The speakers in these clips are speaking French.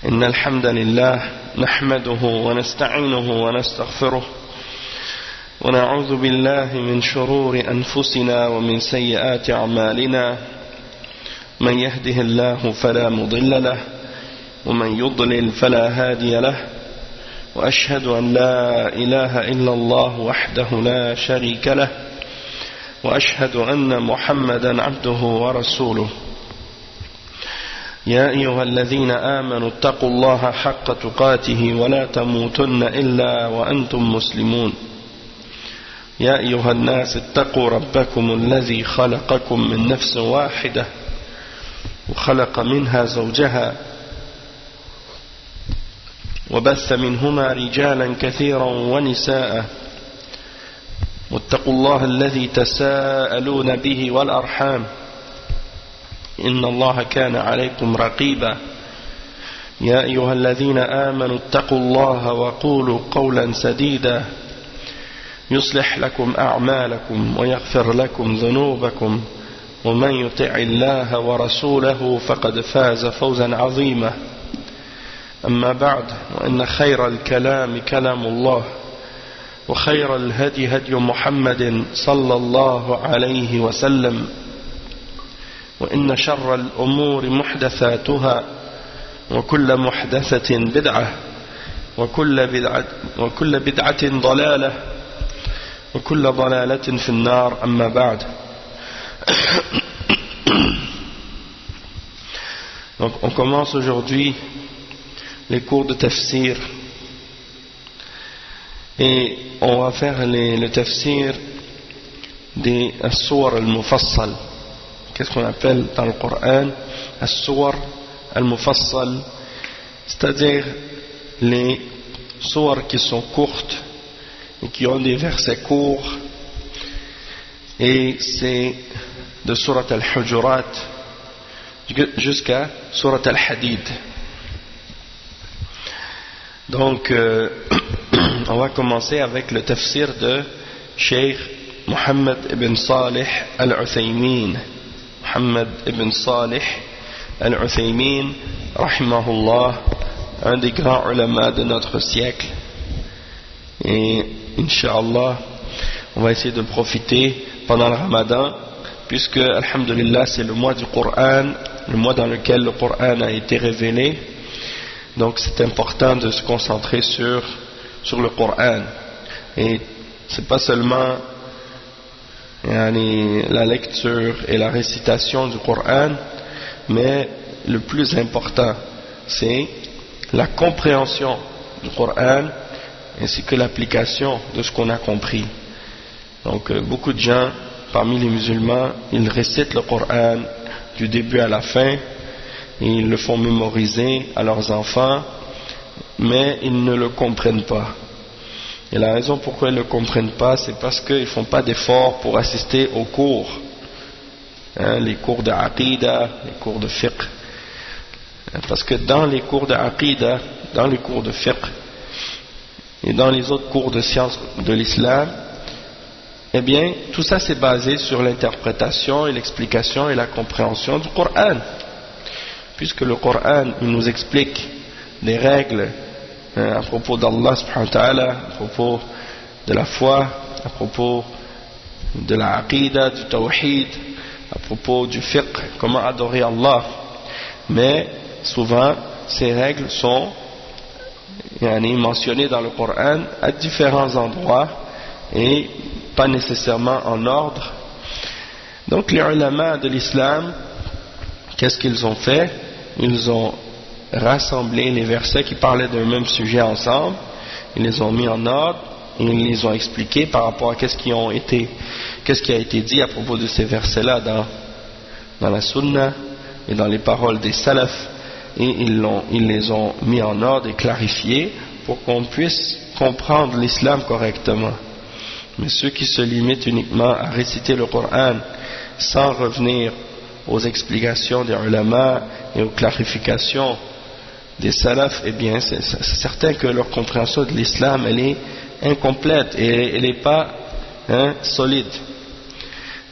إن الحمد لله نحمده ونستعينه ونستغفره ونعوذ بالله من شرور أنفسنا ومن سيئات أعمالنا من يهده الله فلا مضل له ومن يضلل فلا هادي له وأشهد أن لا إله إلا الله وحده لا شريك له وأشهد أن محمدا عبده ورسوله يا أيها الذين آمنوا اتقوا الله حق تقاته ولا تموتن إلا وأنتم مسلمون يا أيها الناس اتقوا ربكم الذي خلقكم من نفس واحدة وخلق منها زوجها وبث منهما رجالا كثيرا ونساء واتقوا الله الذي تساءلون به والأرحام إن الله كان عليكم رقيبا يا أيها الذين آمنوا اتقوا الله وقولوا قولا سديدا يصلح لكم أعمالكم ويغفر لكم ذنوبكم ومن يطع الله ورسوله فقد فاز فوزا عظيما أما بعد وإن خير الكلام كلام الله وخير الهدي هدي محمد صلى الله عليه وسلم وإن شر الأمور محدثاتها وكل محدثة بدعة وكل بدعة ضلالة وكل ضلالة في النار أما بعد. Donc on commence aujourd'hui les cours de tafsir et on va faire le tafsir des as-suwar al-mufassal. Qu'est-ce qu'on appelle dans le Coran as-suwar al-mufassal, c'est-à-dire les suwar qui sont courtes et qui ont des versets courts, et c'est de surat al-Hujurat jusqu'à surat al-Hadid. Donc on va commencer avec le tafsir de Cheikh Muhammad ibn Salih al-Uthaymin. Muhammad ibn Salih al-Uthaymin, rahimahullah, un des grands ulama de notre siècle. Et Inch'Allah, on va essayer de profiter pendant le Ramadan, puisque, alhamdulillah, c'est le mois du Coran, le mois dans lequel le Coran a été révélé. Donc c'est important de se concentrer sur le Coran. Et c'est pas seulement la lecture et la récitation du Coran, mais le plus important, c'est la compréhension du Coran ainsi que l'application de ce qu'on a compris. Donc beaucoup de gens parmi les musulmans, ils récitent le Coran du début à la fin et ils le font mémoriser à leurs enfants, mais ils ne le comprennent pas. Et la raison pourquoi ils ne le comprennent pas, c'est parce qu'ils ne font pas d'efforts pour assister aux cours, les cours de Aqidah, les cours de fiqh. Parce que dans les cours de Aqidah, dans les cours de fiqh et dans les autres cours de sciences de l'islam, eh bien, tout ça c'est basé sur l'interprétation et l'explication et la compréhension du Coran. Puisque le Coran, il nous explique des règles à propos d'Allah subhanahu wa ta'ala, à propos de la foi, à propos de la aqidah, du tawhid, à propos du fiqh, comment adorer Allah. Mais souvent, ces règles sont mentionnées dans le Coran à différents endroits et pas nécessairement en ordre. Donc les ulama de l'islam, qu'est-ce qu'ils ont fait? Ils ont rassemblé les versets qui parlaient d'un même sujet ensemble, ils les ont mis en ordre et ils les ont expliqués par rapport à qu'est-ce qui a été dit à propos de ces versets-là dans la sunna et dans les paroles des salafs, et ils les ont mis en ordre et clarifiés pour qu'on puisse comprendre l'islam correctement. Mais ceux qui se limitent uniquement à réciter le Coran sans revenir aux explications des ulama et aux clarifications des salafs, eh bien c'est certain que leur compréhension de l'islam elle est incomplète et elle n'est pas solide.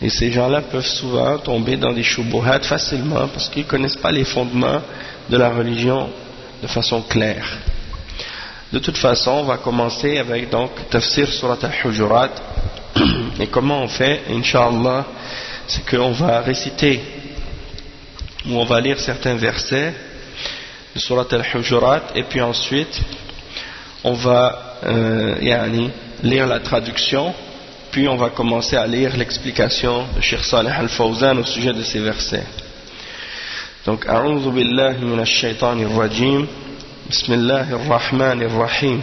Et ces gens-là peuvent souvent tomber dans des shubuhat facilement parce qu'ils ne connaissent pas les fondements de la religion de façon claire. De toute façon, on va commencer avec donc Tafsir Surat Al-Hujurat. Et comment on fait, Inch'Allah, c'est qu'on va réciter, ou on va lire certains versets de Surat Al-Hujurat, et puis ensuite, on va lire la traduction, puis on va commencer à lire l'explication de Cheikh Saleh Al-Fawzan au sujet de ces versets. Donc, A'udhu billahi minash shaitanir rajim, Bismillahir Rahmanir Rahim.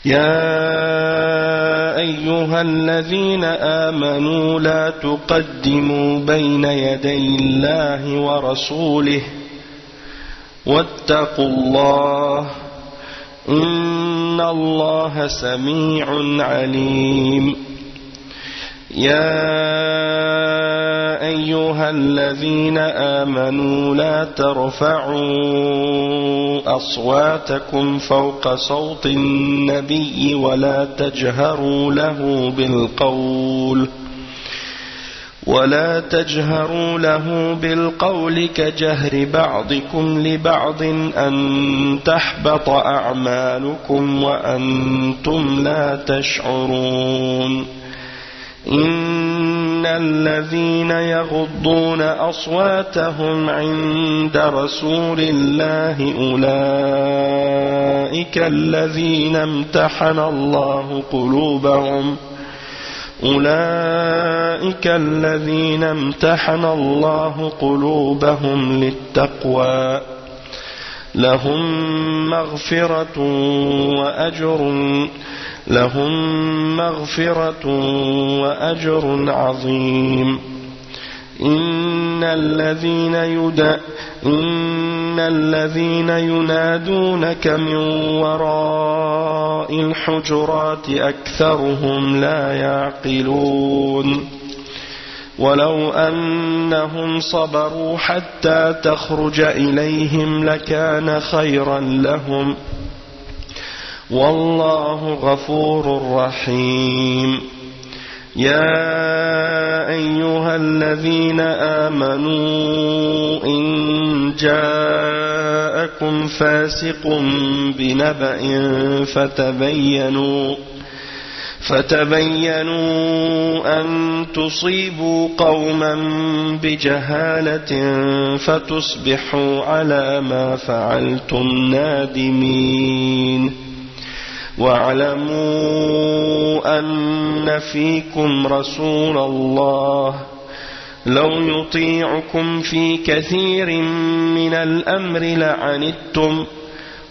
يا أيها الذين آمنوا لا تقدموا بين يدي الله ورسوله واتقوا الله إن الله سميع عليم يا أيها الذين آمنوا لا ترفعوا أصواتكم فوق صوت النبي ولا تجهروا له بالقول كجهر بعضكم لبعض أن تحبط أعمالكم وأنتم لا تشعرون إن الذين يغضون أصواتهم عند رسول الله أولئك الذين امتحن الله قلوبهم للتقوى لهم مغفرة وأجر عظيم إن الذين ينادونك من وراء الحجرات أكثرهم لا يعقلون ولو أنهم صبروا حتى تخرج إليهم لكان خيرا لهم والله غفور رحيم يا أيها الذين آمنوا إن جاءكم فاسق بنبأ فتبينوا أن تصيبوا قوما بجهالة فتصبحوا على ما فعلتم نادمين واعلموا أن فيكم رسول الله لو يطيعكم في كثير من الأمر لعنتم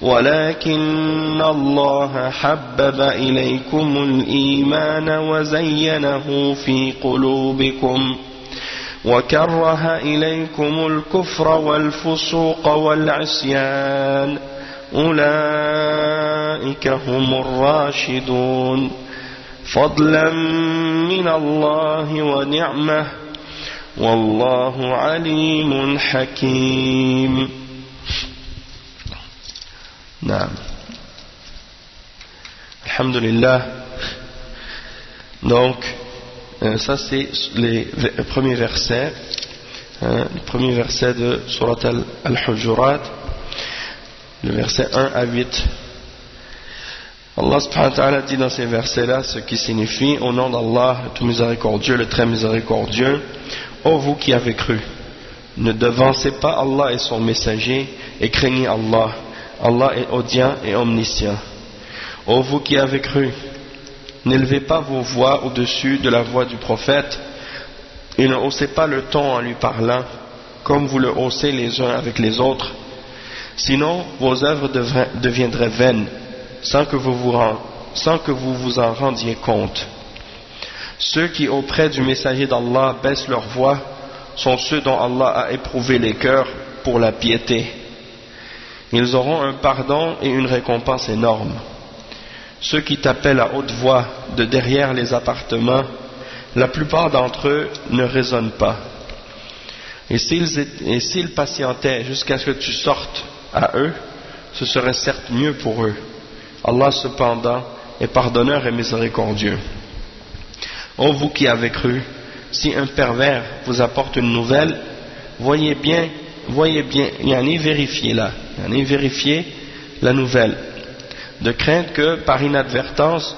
ولكن الله حبب إليكم الإيمان وزينه في قلوبكم وكره إليكم الكفر والفسوق والعصيان أولئك هم الراشدون فضلا من الله ونعمة والله عليم حكيم. نعم. Alhamdulillah. Donc ça c'est les premiers versets, le premier verset de Surat Al-Hujurat, le verset 1 à 8. Allah subhanahu wa ta'ala dit dans ces versets-là ce qui signifie: au nom d'Allah, le tout miséricordieux, le très miséricordieux, ô vous qui avez cru, ne devancez pas Allah et son messager et craignez Allah. Allah est audient et omniscient. Ô vous qui avez cru, n'élevez pas vos voix au-dessus de la voix du prophète et ne haussez pas le ton en lui parlant comme vous le haussez les uns avec les autres. Sinon, vos œuvres deviendraient vaines sans que vous vous en rendiez compte. Ceux qui auprès du messager d'Allah baissent leur voix sont ceux dont Allah a éprouvé les cœurs pour la piété. Ils auront un pardon et une récompense énorme. Ceux qui t'appellent à haute voix de derrière les appartements, la plupart d'entre eux ne raisonnent pas. Et s'ils patientaient jusqu'à ce que tu sortes à eux, ce serait certes mieux pour eux. Allah cependant est pardonneur et miséricordieux. Ô vous qui avez cru, si un pervers vous apporte une nouvelle, voyez bien voyez bien, vérifiez la nouvelle, de crainte que par inadvertance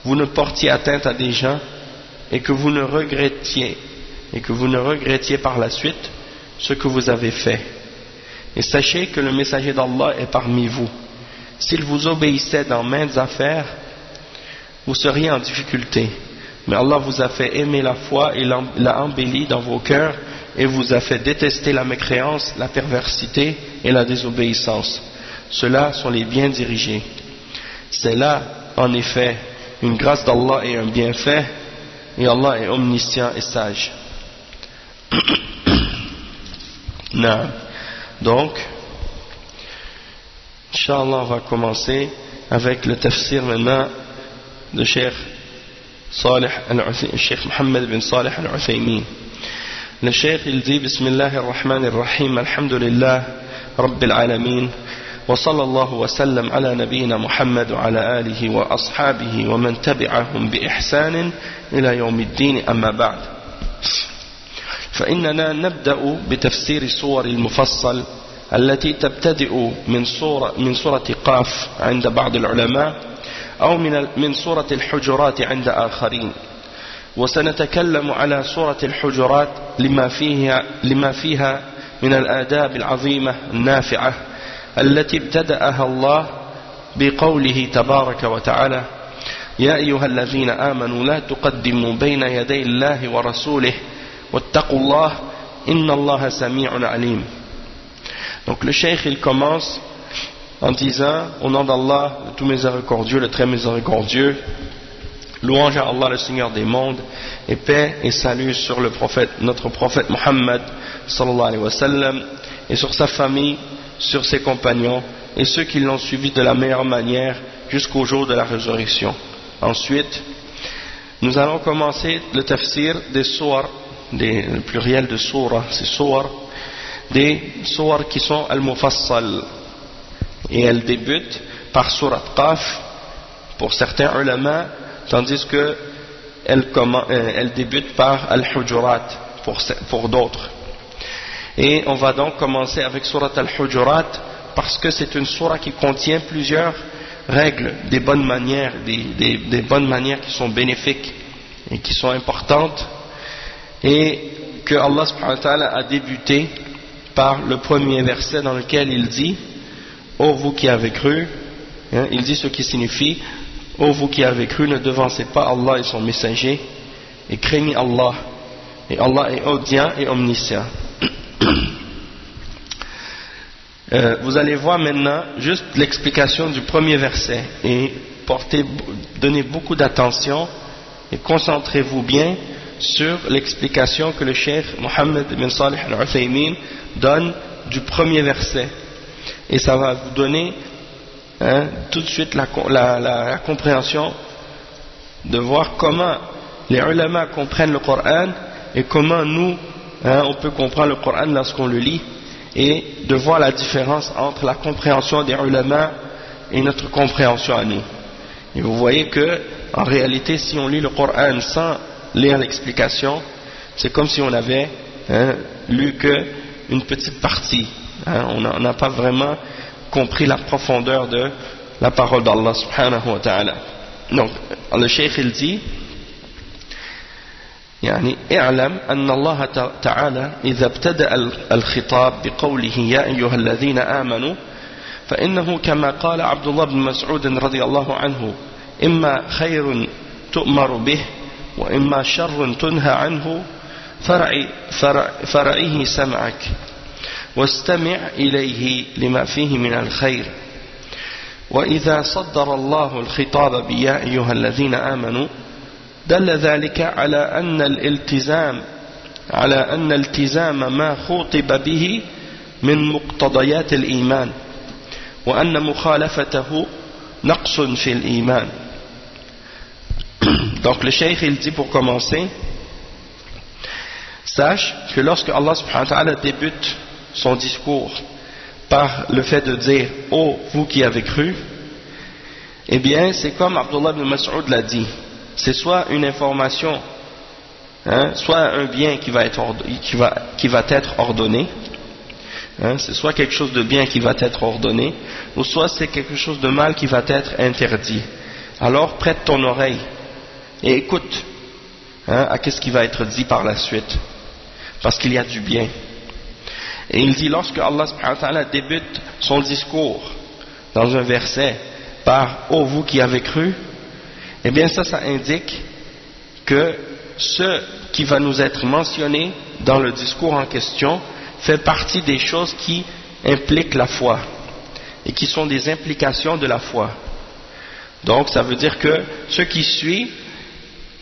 vous ne portiez atteinte à des gens et que vous ne regrettiez par la suite ce que vous avez fait. Et sachez que le messager d'Allah est parmi vous. S'il vous obéissait dans maintes affaires, vous seriez en difficulté. Mais Allah vous a fait aimer la foi et l'a embellie dans vos cœurs et vous a fait détester la mécréance, la perversité et la désobéissance. Ceux-là sont les bien dirigés. C'est là, en effet, une grâce d'Allah et un bienfait, et Allah est omniscient et sage. Non. Donc, Inch'Allah, on va commencer avec le tafsir maintenant de Cheikh Mohammed bin Salih al-Uthaymin. Le Cheikh il dit Bismillah ar-Rahman ar-Rahim, Alhamdulillah Rabbil Alamin, wa sallallahu wa sallam ala nabiyyina Muhammad wa ala alihi wa ashabihi wa man tabi'ahum bi ihsanin ila yawmiddin, amma ba'd. فإننا نبدأ بتفسير السور المفصل التي تبتدئ من سورة قاف عند بعض العلماء أو من سورة الحجرات عند آخرين. وسنتكلم على سورة الحجرات لما فيها من الآداب العظيمة النافعة التي ابتدأها الله بقوله تبارك وتعالى: يا أيها الذين آمنوا لا تقدموا بين يدي الله ورسوله واتقوا الله إن الله سميع عليم. Donc le cheikh il commence en disant au nom d'Allah, le tout miséricordieux, le très miséricordieux, louange à Allah le Seigneur des mondes, et paix et salut sur le prophète, notre prophète Muhammad sallallahu alayhi wa sallam, et sur sa famille, sur ses compagnons et ceux qui l'ont suivi de la meilleure manière jusqu'au jour de la résurrection. Ensuite, nous allons commencer le tafsir des sourates, le pluriel de surah, c'est surah, des sourates qui sont al-mufassal, et elles débutent par surat Qaf pour certains ulama, tandis que elles débutent par al-Hujurat pour d'autres. Et on va donc commencer avec surat al-Hujurat parce que c'est une sourate qui contient plusieurs règles, des bonnes manières, des bonnes manières qui sont bénéfiques et qui sont importantes, et que Allah subhanahu wa ta'ala a débuté par le premier verset dans lequel il dit: ô vous qui avez cru, il dit ce qui signifie: ô vous qui avez cru, ne devancez pas Allah et son messager, et craignez Allah, et Allah est audient et omniscient. Vous allez voir maintenant juste l'explication du premier verset, et donnez beaucoup d'attention et concentrez-vous bien sur l'explication que le cheikh Mohammed bin Salih al-Uthaymin donne du premier verset, et ça va vous donner tout de suite la compréhension de voir comment les ulama comprennent le Coran et comment nous on peut comprendre le Coran lorsqu'on le lit, et de voir la différence entre la compréhension des ulama et notre compréhension à nous. Et vous voyez que en réalité, si on lit le Coran sans lire l'explication, c'est comme si on avait lu qu'une petite partie. On n'a pas vraiment compris la profondeur de la parole d'Allah subhanahu wa ta'ala. Donc le cheikh il dit: يعني اعلم أن الله تعالى إذا ابتدأ الخطاب بقوله يا أيها الذين آمنوا فإنه كما قال عبد الله بن مسعود رضي الله عنه: إما خير تؤمر به وإما شر تنهى عنه فرعيه سمعك واستمع إليه لما فيه من الخير. وإذا صدر الله الخطاب بيا أيها الذين آمنوا دل ذلك على أن التزام ما خوطب به من مقتضيات الإيمان وأن مخالفته نقص في الإيمان. Donc le cheikh il dit pour commencer: sache que lorsque Allah subhanahu wa ta'ala débute son discours par le fait de dire ô vous qui avez cru, eh bien c'est comme Abdullah ibn Mas'ud l'a dit, c'est soit une information, soit un bien qui va être ordonné, C'est soit quelque chose de bien qui va être ordonné, ou soit c'est quelque chose de mal qui va être interdit. Alors prête ton oreille et écoute à qu'est-ce qui va être dit par la suite, parce qu'il y a du bien. Et il dit, lorsque Allah subhanahu wa ta'ala débute son discours dans un verset par « Ô vous qui avez cru », eh bien ça indique que ce qui va nous être mentionné dans le discours en question fait partie des choses qui impliquent la foi et qui sont des implications de la foi. Donc ça veut dire que ce qui suit,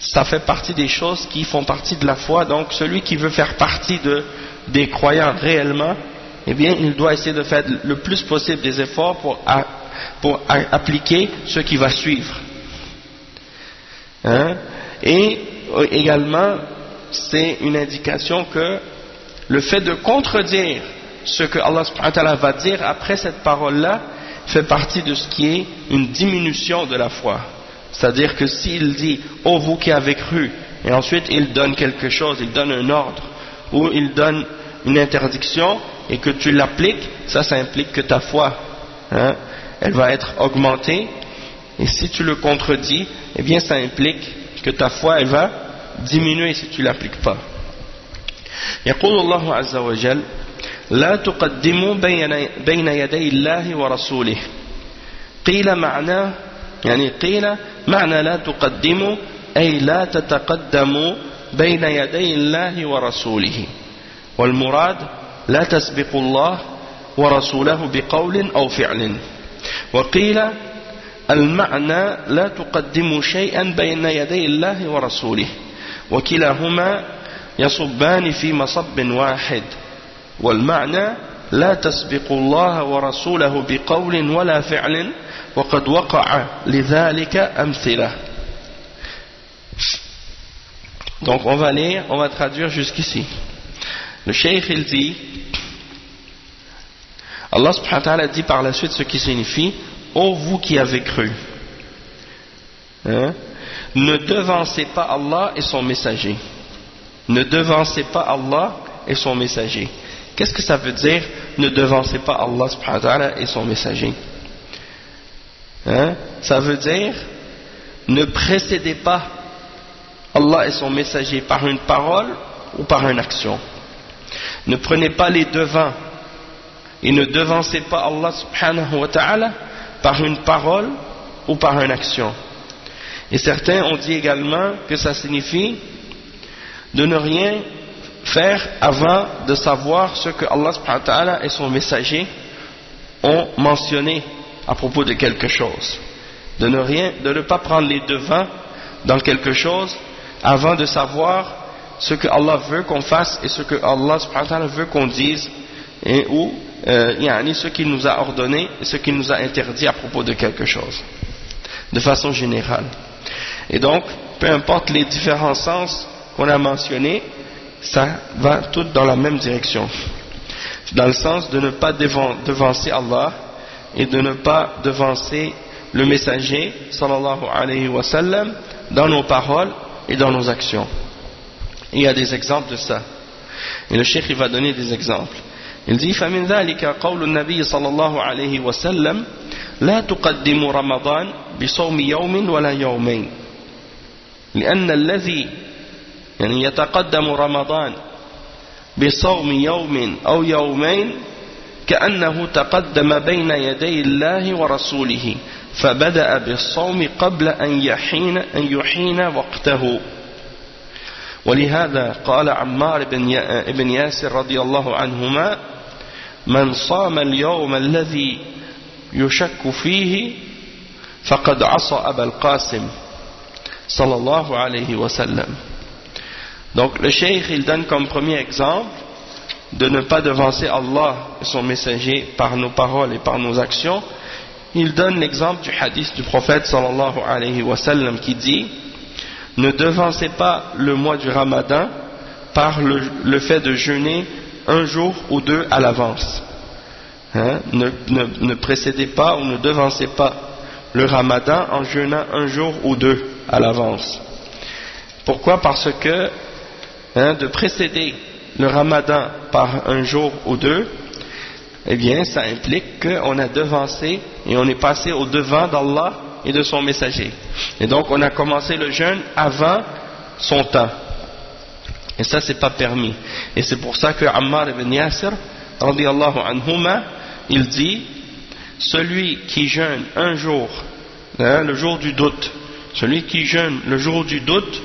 ça fait partie des choses qui font partie de la foi. Donc celui qui veut faire partie des croyants réellement, eh bien il doit essayer de faire le plus possible des efforts pour appliquer ce qui va suivre. Et également c'est une indication que le fait de contredire ce que Allah subhanahu wa ta'ala va dire après cette parole-là fait partie de ce qui est une diminution de la foi. C'est-à-dire que s'il dit « Oh vous qui avez cru » et ensuite il donne quelque chose, il donne un ordre ou il donne une interdiction et que tu l'appliques, ça implique que ta foi elle va être augmentée, et si tu le contredis, eh bien ça implique que ta foi elle va diminuer si tu l'appliques pas. يقول الله عز وجل لا تقدموا بين يدي الله ورسوله قيل معنى لا تقدموا أي لا تتقدموا بين يدي الله ورسوله والمراد لا تسبقوا الله ورسوله بقول أو فعل وقيل المعنى لا تقدموا شيئا بين يدي الله ورسوله وكلاهما يصبان في مصب واحد والمعنى لا تسبقوا الله ورسوله بقول ولا فعل وقد وقع لذلك أمثلة. Donc on va traduire jusqu'ici. Le cheikh il dit, Allah subhanahu wa ta'ala dit par la suite ce qui signifie « Ô vous qui avez cru, ne devancez pas Allah et son messager. » Ne devancez pas Allah et son messager. Qu'est-ce que ça veut dire ne devancez pas Allah subhanahu wa ta'ala et son messager? Ça veut dire ne précédez pas Allah et son messager par une parole ou par une action. Ne prenez pas les devants et ne devancez pas Allah subhanahu wa ta'ala par une parole ou par une action. Et certains ont dit également que ça signifie de ne rien faire avant de savoir ce que Allah subhanahu wa ta'ala et son messager ont mentionné à propos de quelque chose. De ne pas prendre les devants dans quelque chose avant de savoir ce que Allah veut qu'on fasse et ce que Allah subhanahu wa ta'ala veut qu'on dise, ou ce qu'il nous a ordonné et ce qu'il nous a interdit à propos de quelque chose, de façon générale. Et donc, peu importe les différents sens qu'on a mentionnés, ça va tout dans la même direction, dans le sens de ne pas devancer Allah et de ne pas devancer le messager sallallahu alayhi wa sallam dans nos paroles et dans nos actions. Et il y a des exemples de ça, et le cheikh il va donner des exemples. Il dit فمن ذلك قول النبي صلى الله عليه وسلم لا تقدموا رمضان بصوم يوم ولا يومين لأن الذي يتقدم رمضان بصوم يوم أو يومين كأنه تقدم بين يدي الله ورسوله فبدأ بالصوم قبل أن يحين وقته. ولهذا قال عمار بن ياسر رضي الله عنهما من صام اليوم الذي يشك فيه فقد عصى أبا القاسم صلى الله عليه وسلم. Donc le cheikh il donne comme premier exemple de ne pas devancer Allah et son messager par nos paroles et par nos actions. Il donne l'exemple du hadith du prophète sallallahu alayhi wa sallam qui dit ne devancez pas le mois du Ramadan par le fait de jeûner un jour ou deux à l'avance. Ne précédez pas ou ne devancez pas le Ramadan en jeûnant un jour ou deux à l'avance. Pourquoi? Parce que de précéder le Ramadan par un jour ou deux, eh bien ça implique qu'on a devancé et on est passé au devant d'Allah et de son messager. Et donc on a commencé le jeûne avant son temps. Et ça c'est pas permis. Et c'est pour ça que Ammar ibn Yasir, radiyallahu anhuma, il dit, celui qui jeûne un jour, le jour du doute, celui qui jeûne le jour du doute,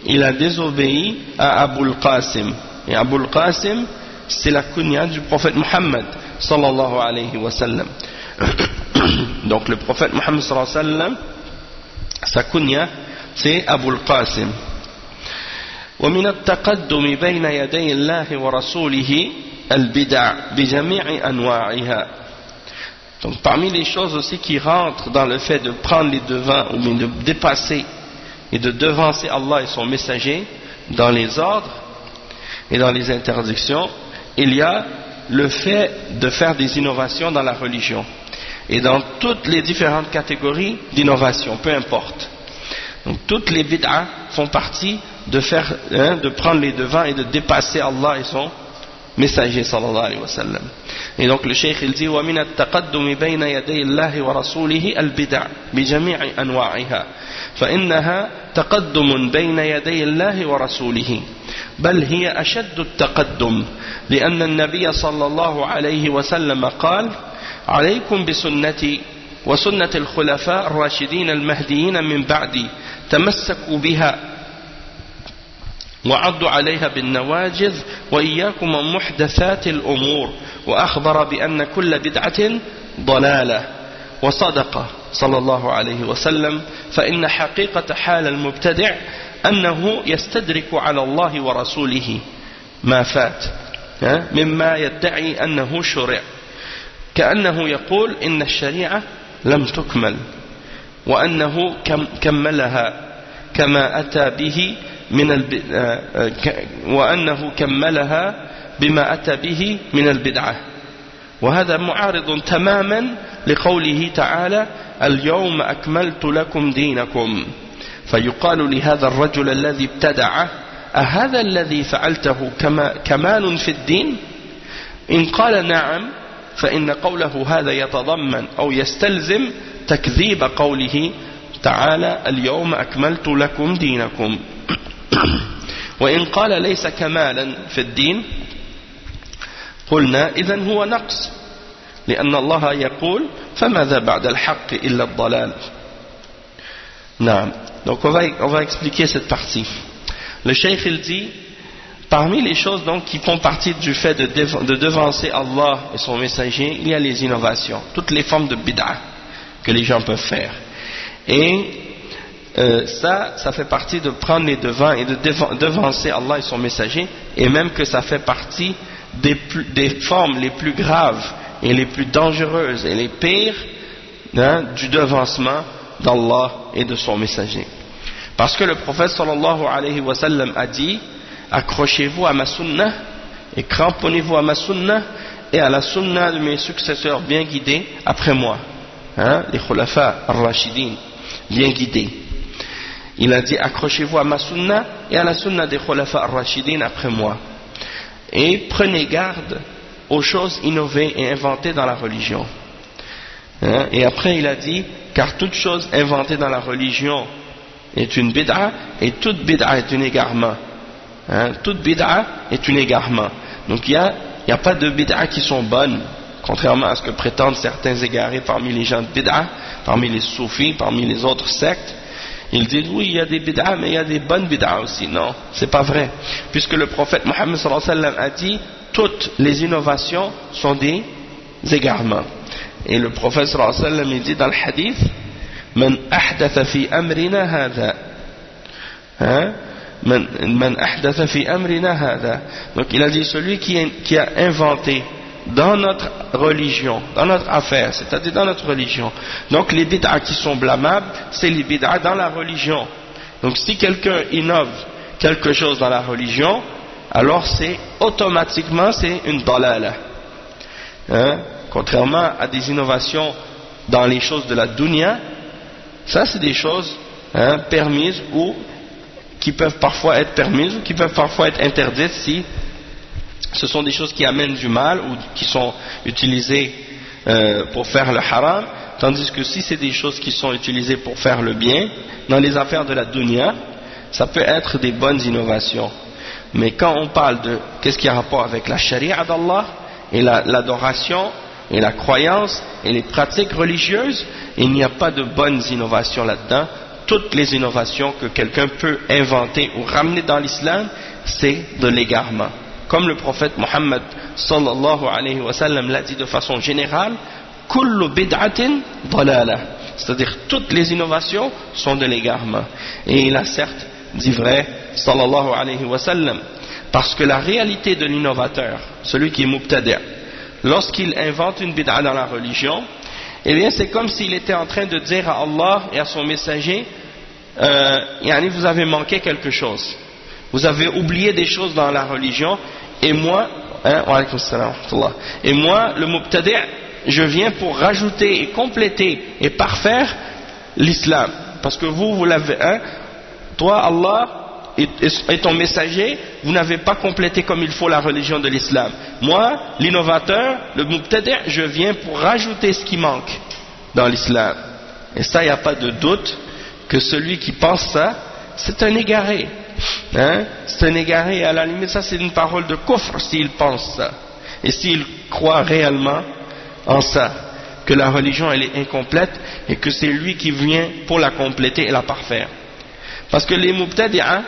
il a désobéi à Abul Qasim. Et Abul Qasim, c'est la kunya du prophète Muhammad sallallahu alayhi wa sallam. Donc le prophète Muhammad sallallahu alayhi wa sallam, sa kunya, c'est Abul Qasim. ومن التقدم بين يدي الله ورسوله البدع بجميع أنواعها. Donc parmi les choses aussi qui rentrent dans le fait de prendre les devants ou bien de dépasser et de devancer Allah et son messager dans les ordres et dans les interdictions, il y a le fait de faire des innovations dans la religion et dans toutes les différentes catégories d'innovation, peu importe. Donc toutes les bid'ah font partie de faire, de prendre les devants et de dépasser Allah et son messager sallallahu alayhi wa sallam. Et donc le cheikh il dit وَمِنَ التَّقَدُّمِ بَيْنَ يَدَيِ اللَّهِ وَرَسُولِهِ الْبِدْعَ بِجَمِيعِ أَنْوَاعِهَا فإنها تقدم بين يدي الله ورسوله بل هي أشد التقدم لأن النبي صلى الله عليه وسلم قال عليكم بسنتي وسنة الخلفاء الراشدين المهديين من بعدي تمسكوا بها وعضوا عليها بالنواجذ وإياكم محدثات الأمور وأخبر بأن كل بدعة ضلالة وصدق صلى الله عليه وسلم فإن حقيقة حال المبتدع أنه يستدرك على الله ورسوله ما فات مما يدعي أنه شرع كأنه يقول إن الشريعة لم تكمل وأنه كملها كما أتى به وأنه كملها بما أتى به من البدعة وهذا معارض تماما لقوله تعالى اليوم أكملت لكم دينكم فيقال لهذا الرجل الذي ابتدع أهذا الذي فعلته كمال في الدين إن قال نعم فإن قوله هذا يتضمن أو يستلزم تكذيب قوله تعالى اليوم أكملت لكم دينكم وإن قال ليس كمالا في الدين قلنا إذن هو نقص لأن الله يقول فماذا بعد الحق إلا الضلال. نعم. Donc on va expliquer cette partie. Le cheikh il dit parmi les choses donc qui font partie du fait de devancer Allah et son messager, il y a les innovations, toutes les formes de bid'ah que les gens peuvent faire. Et ça fait partie de prendre les devants et de devancer Allah et son messager, et même que ça fait partie des formes les plus graves et les plus dangereuses et les pires du devancement d'Allah et de son messager. Parce que le prophète sallallahu alayhi wa sallam a dit accrochez-vous à ma sunnah et cramponnez-vous à ma sunnah et à la sunnah de mes successeurs bien guidés après moi, les khulafa ar-rashidin bien guidés. Il a dit accrochez-vous à ma sunnah et à la sunnah des khulafa ar-rashidin après moi et prenez garde aux choses innovées et inventées dans la religion. Et après il a dit car toute chose inventée dans la religion est une bid'a et toute bid'a est un égarement. Toute bid'a est un égarement. Donc il y a pas de bid'a qui sont bonnes, contrairement à ce que prétendent certains égarés parmi les gens de bid'a, parmi les soufis, parmi les autres sectes. Ils disent oui, il y a des bid'a, mais il y a des bonnes bid'a aussi. Non, c'est pas vrai. Puisque le prophète Mohammed sallallahu alayhi wa sallam a dit toutes les innovations sont des égarements. Et le prophète sallallahu alayhi wa sallam il dit dans le hadith Man ahdatha fi amrina hadha. Man ahdatha fi amrina hadha. Donc il a dit celui qui a inventé dans notre religion, dans notre affaire, c'est-à-dire dans notre religion. Donc les bid'ah qui sont blâmables, c'est les bid'ah dans la religion. Donc si quelqu'un innove quelque chose dans la religion, alors c'est automatiquement c'est une dalala. Contrairement à des innovations dans les choses de la dunya, ça c'est des choses permises ou qui peuvent parfois être permises ou qui peuvent parfois être interdites si ce sont des choses qui amènent du mal ou qui sont utilisées pour faire le haram, tandis que si c'est des choses qui sont utilisées pour faire le bien, dans les affaires de la dunya, ça peut être des bonnes innovations. Mais quand on parle de qu'est-ce qui a rapport avec la charia d'Allah et l'adoration et la croyance et les pratiques religieuses, il n'y a pas de bonnes innovations là-dedans. Toutes les innovations que quelqu'un peut inventer ou ramener dans l'islam, c'est de l'égarement. Comme le prophète Mohammed sallallahu alayhi wa sallam l'a dit de façon générale, kullu bid'atin dalalah, c'est-à-dire toutes les innovations sont de l'égarement. Et il a certes dit vrai sallallahu alayhi wa sallam, parce que la réalité de l'innovateur, celui qui est mubtadi', lorsqu'il invente une bid'a dans la religion, eh bien c'est comme s'il était en train de dire à Allah et à son messager, vous avez manqué quelque chose, vous avez oublié des choses dans la religion, et moi, le mubtadi', je viens pour rajouter et compléter et parfaire l'islam, parce que vous l'avez, toi Allah et ton messager, vous n'avez pas complété comme il faut la religion de l'islam. Moi, l'innovateur, le mubtadi', je viens pour rajouter ce qui manque dans l'islam. Et ça, il n'y a pas de doute que celui qui pense ça, c'est un égaré. C'est un égaré, à la limite, ça c'est une parole de kufr s'il pense ça. Et s'il croit réellement en ça, que la religion elle est incomplète et que c'est lui qui vient pour la compléter et la parfaire. Parce que les mubtadi'ah,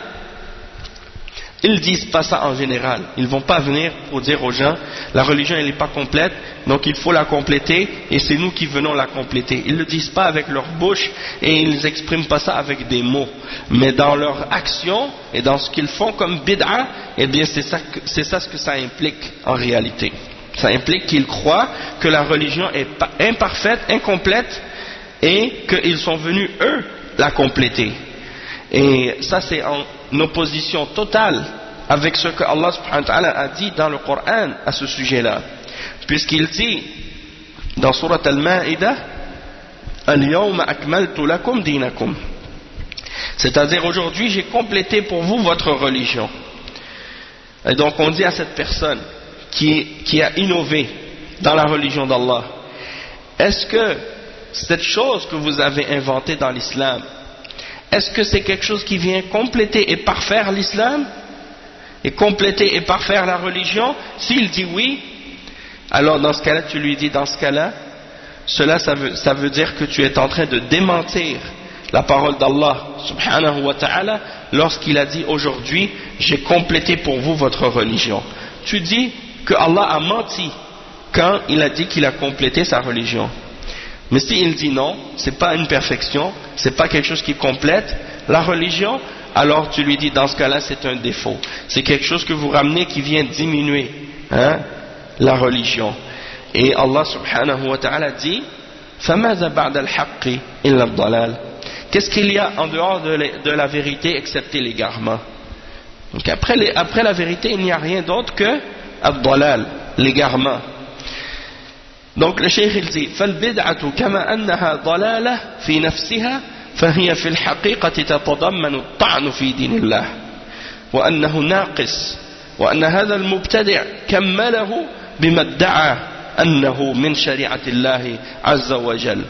ils disent pas ça en général. Ils vont pas venir pour dire aux gens la religion elle n'est pas complète, donc il faut la compléter et c'est nous qui venons la compléter. Ils le disent pas avec leur bouche et ils expriment pas ça avec des mots, mais dans leur action et dans ce qu'ils font comme bid'a, eh bien c'est ça ce que ça implique en réalité. Ça implique qu'ils croient que la religion est imparfaite, incomplète et qu'ils sont venus eux la compléter. Et ça c'est en opposition totale avec ce que Allah subhanahu wa ta'ala a dit dans le Coran à ce sujet-là, puisqu'il dit dans Surat Al-Ma'idah, Al-Yawma akmaltu lakum dinakum, c'est-à-dire aujourd'hui j'ai complété pour vous votre religion. Et donc on dit à cette personne qui a innové dans la religion d'Allah, est-ce que cette chose que vous avez inventée dans l'islam, est-ce que c'est quelque chose qui vient compléter et parfaire l'islam et compléter et parfaire la religion? S'il dit oui, alors dans ce cas-là tu lui dis, dans ce cas-là ça veut dire que tu es en train de démentir la parole d'Allah subhanahu wa ta'ala lorsqu'il a dit aujourd'hui j'ai complété pour vous votre religion. Tu dis que Allah a menti quand il a dit qu'il a complété sa religion. Mais s'il dit non, c'est pas une perfection, c'est pas quelque chose qui complète la religion, alors tu lui dis dans ce cas-là c'est un défaut. C'est quelque chose que vous ramenez qui vient diminuer la religion. Et Allah subhanahu wa ta'ala dit فَمَاذَا بَعْدَ الْحَقِّ إِلَّا الضَّلَالِ. Qu'est-ce qu'il y a en dehors de la vérité excepté l'égarement? Donc après la vérité il n'y a rien d'autre que ad-dalal, l'égarement. Donc le cheikh il dit فالبدعة كما أنها ضلالة في نفسها فهي في الحقيقة تتضمن الطعن في دين الله وأنه ناقص وأن هذا المبتدع كمله بما ادعى أنه من شريعة الله عز وجل.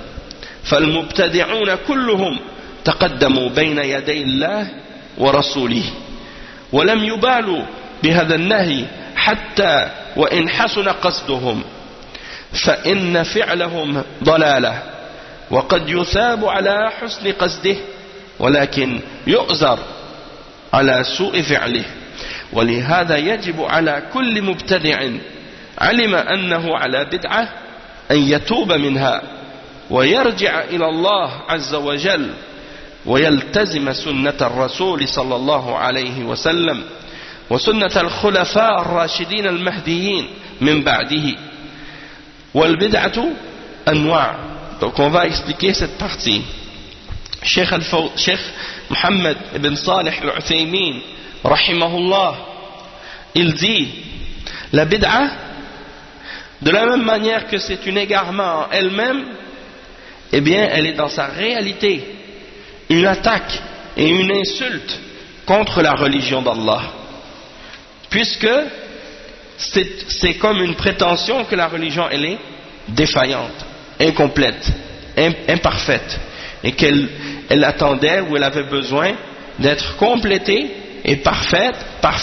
فالمبتدعون كلهم تقدموا بين يدي الله ورسوله ولم يبالوا بهذا النهي حتى وإن حسن قصدهم، فإن فعلهم ضلالة وقد يثاب على حسن قصده ولكن يؤزر على سوء فعله. ولهذا يجب على كل مبتدع علم أنه على بدعة أن يتوب منها ويرجع إلى الله عز وجل ويلتزم سنة الرسول صلى الله عليه وسلم وسنة الخلفاء الراشدين المهديين من بعده. والبدعة أنواع. Donc on va expliquer cette partie. Cheikh Mohammed ibn Salih al-Uthaymin rahimahullah, il dit la bid'a, de la même manière que c'est un égarement en elle-même, eh bien elle est dans sa réalité une attaque et une insulte contre la religion d'Allah, puisque c'est comme une prétention que la religion elle est défaillante, incomplète, imparfaite, et qu'elle attendait ou elle avait besoin d'être complétée et parfaite par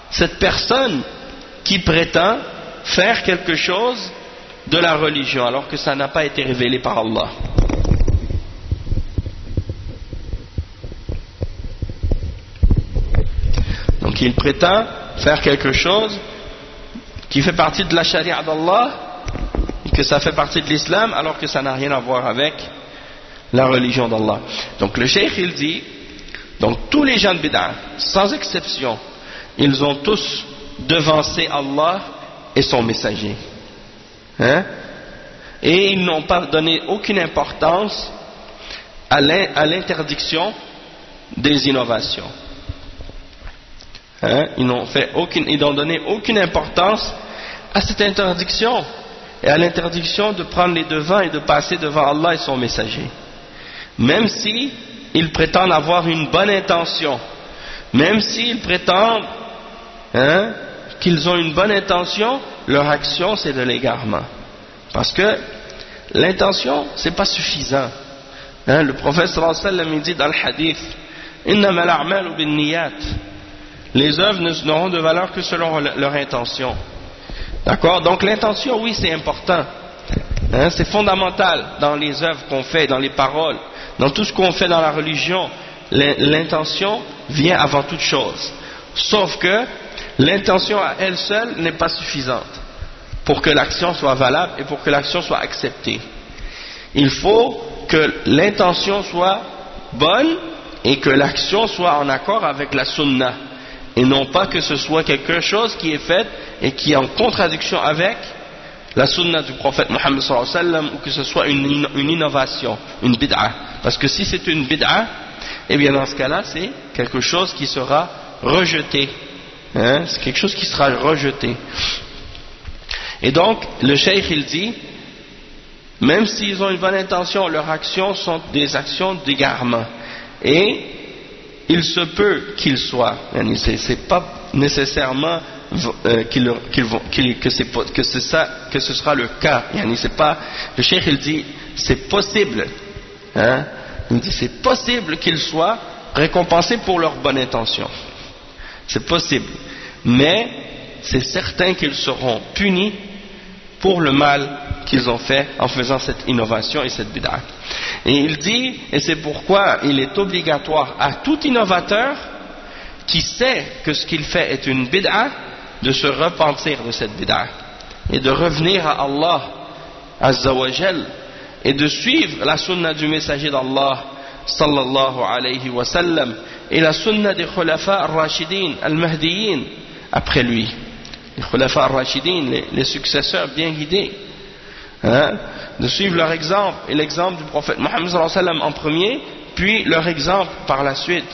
cette personne qui prétend faire quelque chose de la religion alors que ça n'a pas été révélé par Allah. Donc il prétend faire quelque chose qui fait partie de la charia d'Allah, que ça fait partie de l'islam alors que ça n'a rien à voir avec la religion d'Allah. Donc le cheikh il dit, donc tous les gens de bid'a, sans exception, ils ont tous devancé Allah et son messager. Hein? Et ils n'ont pas donné aucune importance à l'interdiction des innovations. Hein? Ils n'ont donné aucune importance à cette interdiction et à l'interdiction de prendre les devants et de passer devant Allah et son messager. Même si ils prétendent avoir une bonne intention, même s'ils prétendent qu'ils ont une bonne intention, leur action c'est de l'égarement. Parce que l'intention c'est pas suffisant. Le prophète sallallahu alayhi wa sallam dit dans le hadith, innama al-a'malu bin-niyat, les œuvres n'auront de valeur que selon leur intention. D'accord? Donc l'intention, oui, c'est important. C'est fondamental dans les œuvres qu'on fait, dans les paroles, dans tout ce qu'on fait dans la religion. L'intention vient avant toute chose. Sauf que l'intention à elle seule n'est pas suffisante pour que l'action soit valable et pour que l'action soit acceptée. Il faut que l'intention soit bonne et que l'action soit en accord avec la sunna. Et non pas que ce soit quelque chose qui est fait et qui est en contradiction avec la sunna du prophète Mohammed sallallahu alayhi wa sallam, ou que ce soit une innovation, une bid'a. Parce que si c'est une bid'a, eh bien dans ce cas-là, c'est quelque chose qui sera rejeté. C'est quelque chose qui sera rejeté. Et donc, le cheikh il dit, même s'ils ont une bonne intention, leurs actions sont des actions d'égarement. Et il se peut qu'ils soient, c'est pas nécessairement que ce sera le cas. C'est pas, le cheikh il dit, c'est possible. Il dit c'est possible qu'ils soient récompensés pour leur bonne intention. C'est possible. Mais c'est certain qu'ils seront punis pour le mal qu'ils ont fait en faisant cette innovation et cette bid'a. Et il dit, et c'est pourquoi il est obligatoire à tout innovateur qui sait que ce qu'il fait est une bid'a de se repentir de cette bid'a et de revenir à Allah Azza wa Jal et de suivre la sunna du messager d'Allah sallallahu alayhi wa sallam et la sunna des khulafa al-rashidin al-mahdiyin après lui. Les khulafa al-rashidin, les successeurs bien guidés, de suivre leur exemple et l'exemple du prophète Mohammed sallallahu alayhi wa sallam en premier, puis leur exemple par la suite.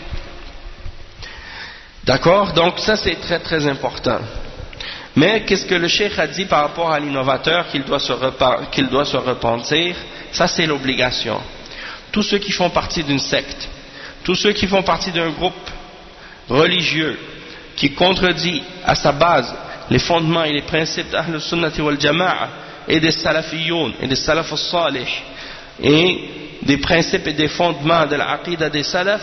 D'accord? Donc ça c'est très très important. Mais qu'est-ce que le cheikh a dit par rapport à l'innovateur qu'il doit se repentir? Ça c'est l'obligation. Tous ceux qui font partie d'une secte, tous ceux qui font partie d'un groupe religieux qui contredit à sa base les fondements et les principes d'Ahl al-Sunnati wal-Jama'a et des Salafiyoun et des Salaf al-Salih et des principes et des fondements de l'Aqida des Salaf,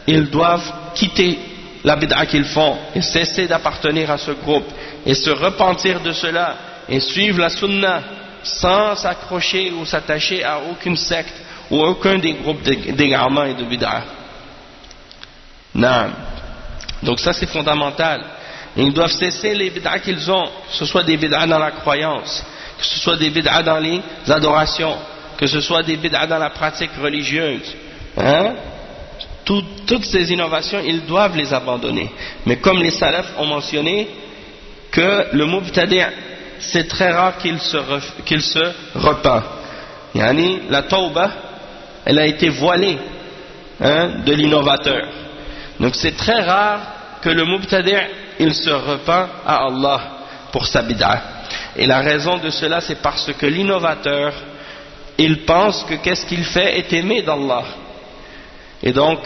ils doivent quitter la bid'a qu'ils font et cesser d'appartenir à ce groupe et se repentir de cela et suivre la sunna sans s'accrocher ou s'attacher à aucune secte ou aucun des groupes d'égarement et de bid'a. Non. Donc ça c'est fondamental. Et ils doivent cesser les bid'a qu'ils ont, que ce soit des bid'a dans la croyance, que ce soit des bid'a dans les adorations, que ce soit des bid'a dans la pratique religieuse. Toutes ces innovations, ils doivent les abandonner. Mais comme les salafs ont mentionné que le mubtadi', c'est très rare qu'il se repent. La tawbah, elle a été voilée de l'innovateur. Donc c'est très rare que le mubtadi' il se repent à Allah pour sa bid'a. Et la raison de cela, c'est parce que l'innovateur, il pense que qu'est-ce qu'il fait est aimé d'Allah. Et donc,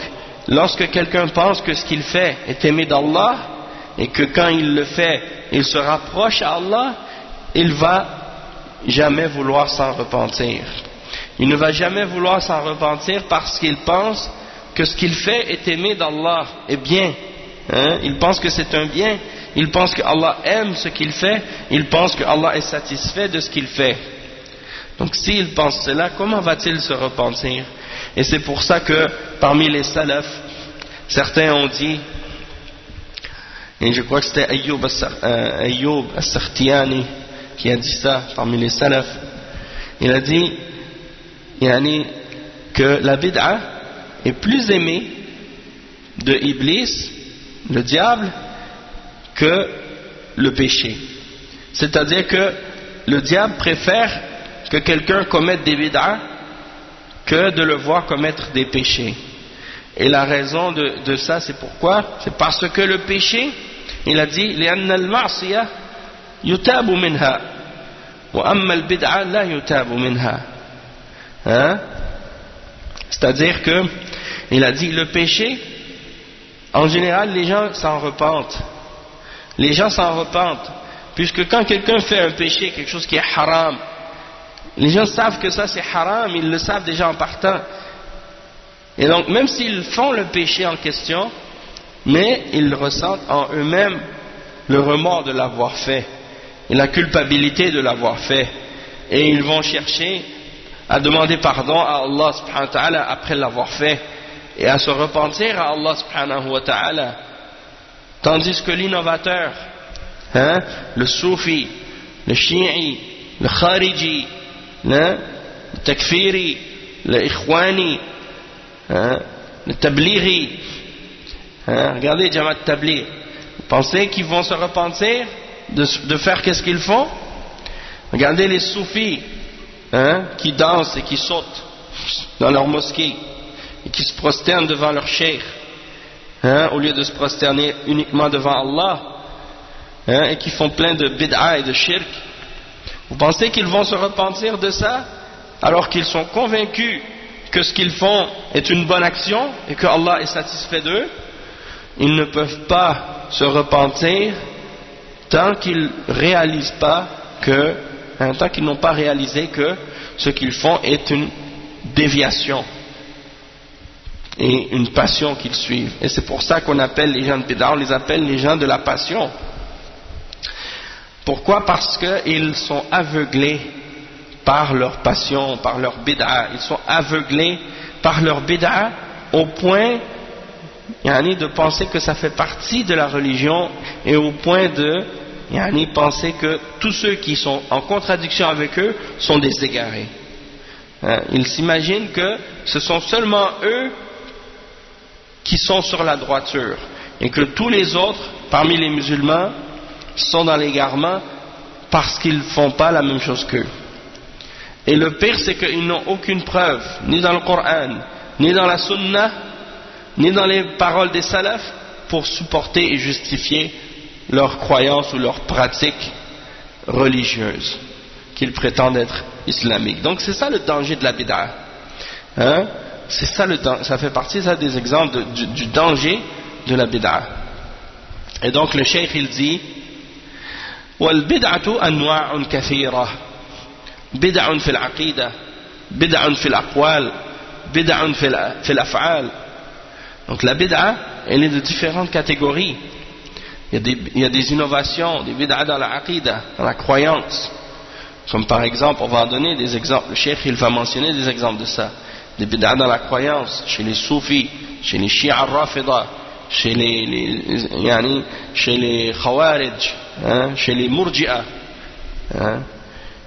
lorsque quelqu'un pense que ce qu'il fait est aimé d'Allah, et que quand il le fait, il se rapproche à Allah, il va jamais vouloir s'en repentir. Il ne va jamais vouloir s'en repentir parce qu'il pense que ce qu'il fait est aimé d'Allah, est bien. Il pense que c'est un bien, il pense que Allah aime ce qu'il fait, il pense que Allah est satisfait de ce qu'il fait. Donc s'il pense cela, comment va-t-il se repentir? Et c'est pour ça que parmi les salafs, certains ont dit, et je crois que c'était Ayyub as-Sakhtiyani qui a dit ça parmi les salafs, il a dit que la bid'a est plus aimée de Iblis, le diable, que le péché. C'est-à-dire que le diable préfère que quelqu'un commette des bid'a que de le voir commettre des péchés. Et la raison de ça, c'est pourquoi? C'est parce que le péché, il a dit لأن المعصية يتاب منها وأما البدعة لا يتاب منها. C'est-à-dire que il a dit le péché, en général les gens s'en repentent. Les gens s'en repentent, puisque quand quelqu'un fait un péché, quelque chose qui est haram, les gens savent que ça c'est haram, ils le savent déjà en partant. Et donc même s'ils font le péché en question, mais ils ressentent en eux-mêmes le remords de l'avoir fait et la culpabilité de l'avoir fait, et ils vont chercher à demander pardon à Allah subhanahu wa ta'ala après l'avoir fait et à se repentir à Allah subhanahu wa ta'ala. Tandis que l'innovateur, le soufi, le chi'i, le khariji, le takfiri, le ikhwani, le tablighi, regardez Jamaat Tabligh, vous pensez qu'ils vont se repentir de faire qu'est-ce qu'ils font? Regardez les soufis qui dansent et qui sautent dans leur mosquée et qui se prosternent devant leur cheikh, au lieu de se prosterner uniquement devant Allah, et qui font plein de bid'a et de shirk. Vous pensez qu'ils vont se repentir de ça alors qu'ils sont convaincus que ce qu'ils font est une bonne action et que Allah est satisfait d'eux? Ils ne peuvent pas se repentir tant qu'ils réalisent pas que, tant qu'ils n'ont pas réalisé que ce qu'ils font est une déviation et une passion qu'ils suivent. Et c'est pour ça qu'on appelle les gens de bid'a, on les appelle les gens de la passion. Pourquoi? Parce qu'ils sont aveuglés par leur passion, par leur bid'a. Ils sont aveuglés par leur bid'a au point de penser que ça fait partie de la religion, et au point de penser que tous ceux qui sont en contradiction avec eux sont des égarés. Ils s'imaginent que ce sont seulement eux qui sont sur la droiture et que tous les autres parmi les musulmans sont dans l'égarement parce qu'ils ne font pas la même chose qu'eux. Et le pire, c'est qu'ils n'ont aucune preuve, ni dans le Coran, ni dans la Sunna, ni dans les paroles des salafs, pour supporter et justifier leur croyance ou leur pratique religieuse qu'ils prétendent être islamique. Donc c'est ça le danger de la bid'a. C'est ça ça fait partie ça des exemples du danger de la bid'a. Et donc le cheikh il dit والبدعة أنواع كثيرة بدع في العقيدة بدع في الأقوال بدع في الأفعال. Donc la bid'a elle est de différentes catégories. Il y a des innovations, des bid'a dans la aqida, dans la croyance. Comme par exemple, on va en donner des exemples. Le cheikh il va mentionner des exemples de ça. Des bid'a dans la croyance, chez les soufis, chez les shi'a rafida, chez les khawarij, chez les murji'a,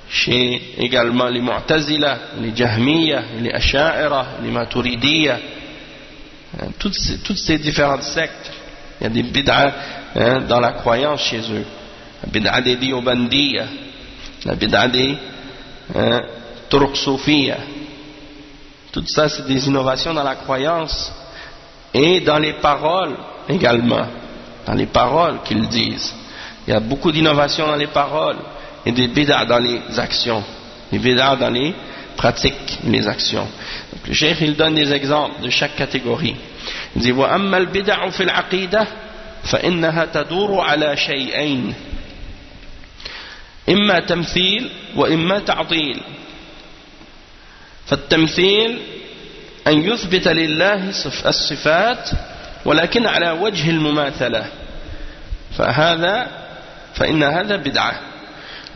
chez également les mu'tazila, les jahmiya, les asha'ira, les maturidiyya, toutes ces différentes sectes. Il y a des bid'a dans la croyance chez eux. La bid'a des diyobandiyya, la bid'a des turq soufiyya. Tout ça c'est des innovations dans la croyance et dans les paroles également, dans les paroles qu'ils disent. Il y a beaucoup d'innovations dans les paroles et des bid'a dans les actions, des bid'a dans les pratiques et les actions. Donc, le cheikh il donne des exemples de chaque catégorie. Il dit وَأَمَّا الْبِدَعُ فِي الْعَقِيدَةِ فإنها تدور على شيئين إما تمثيل وإما تعطيل. فالتمثيل أن يثبت لله الصفات ولكن على وجه المماثلة، فإن هذا بدعة،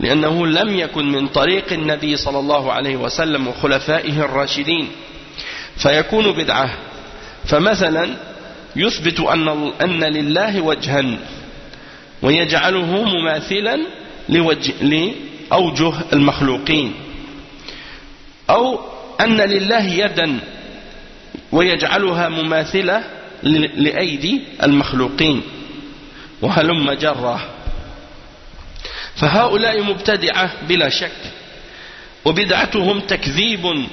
لأنه لم يكن من طريق النبي صلى الله عليه وسلم وخلفائه الراشدين، فيكون بدعة. فمثلا يثبت أن لله وجها ويجعله مماثلا لأوجه المخلوقين، أو أن لله يدا ويجعلها مماثلة لأيدي المخلوقين، وهلم جرة. فهؤلاء مبتدعة بلا شك، وبدعتهم تكذيب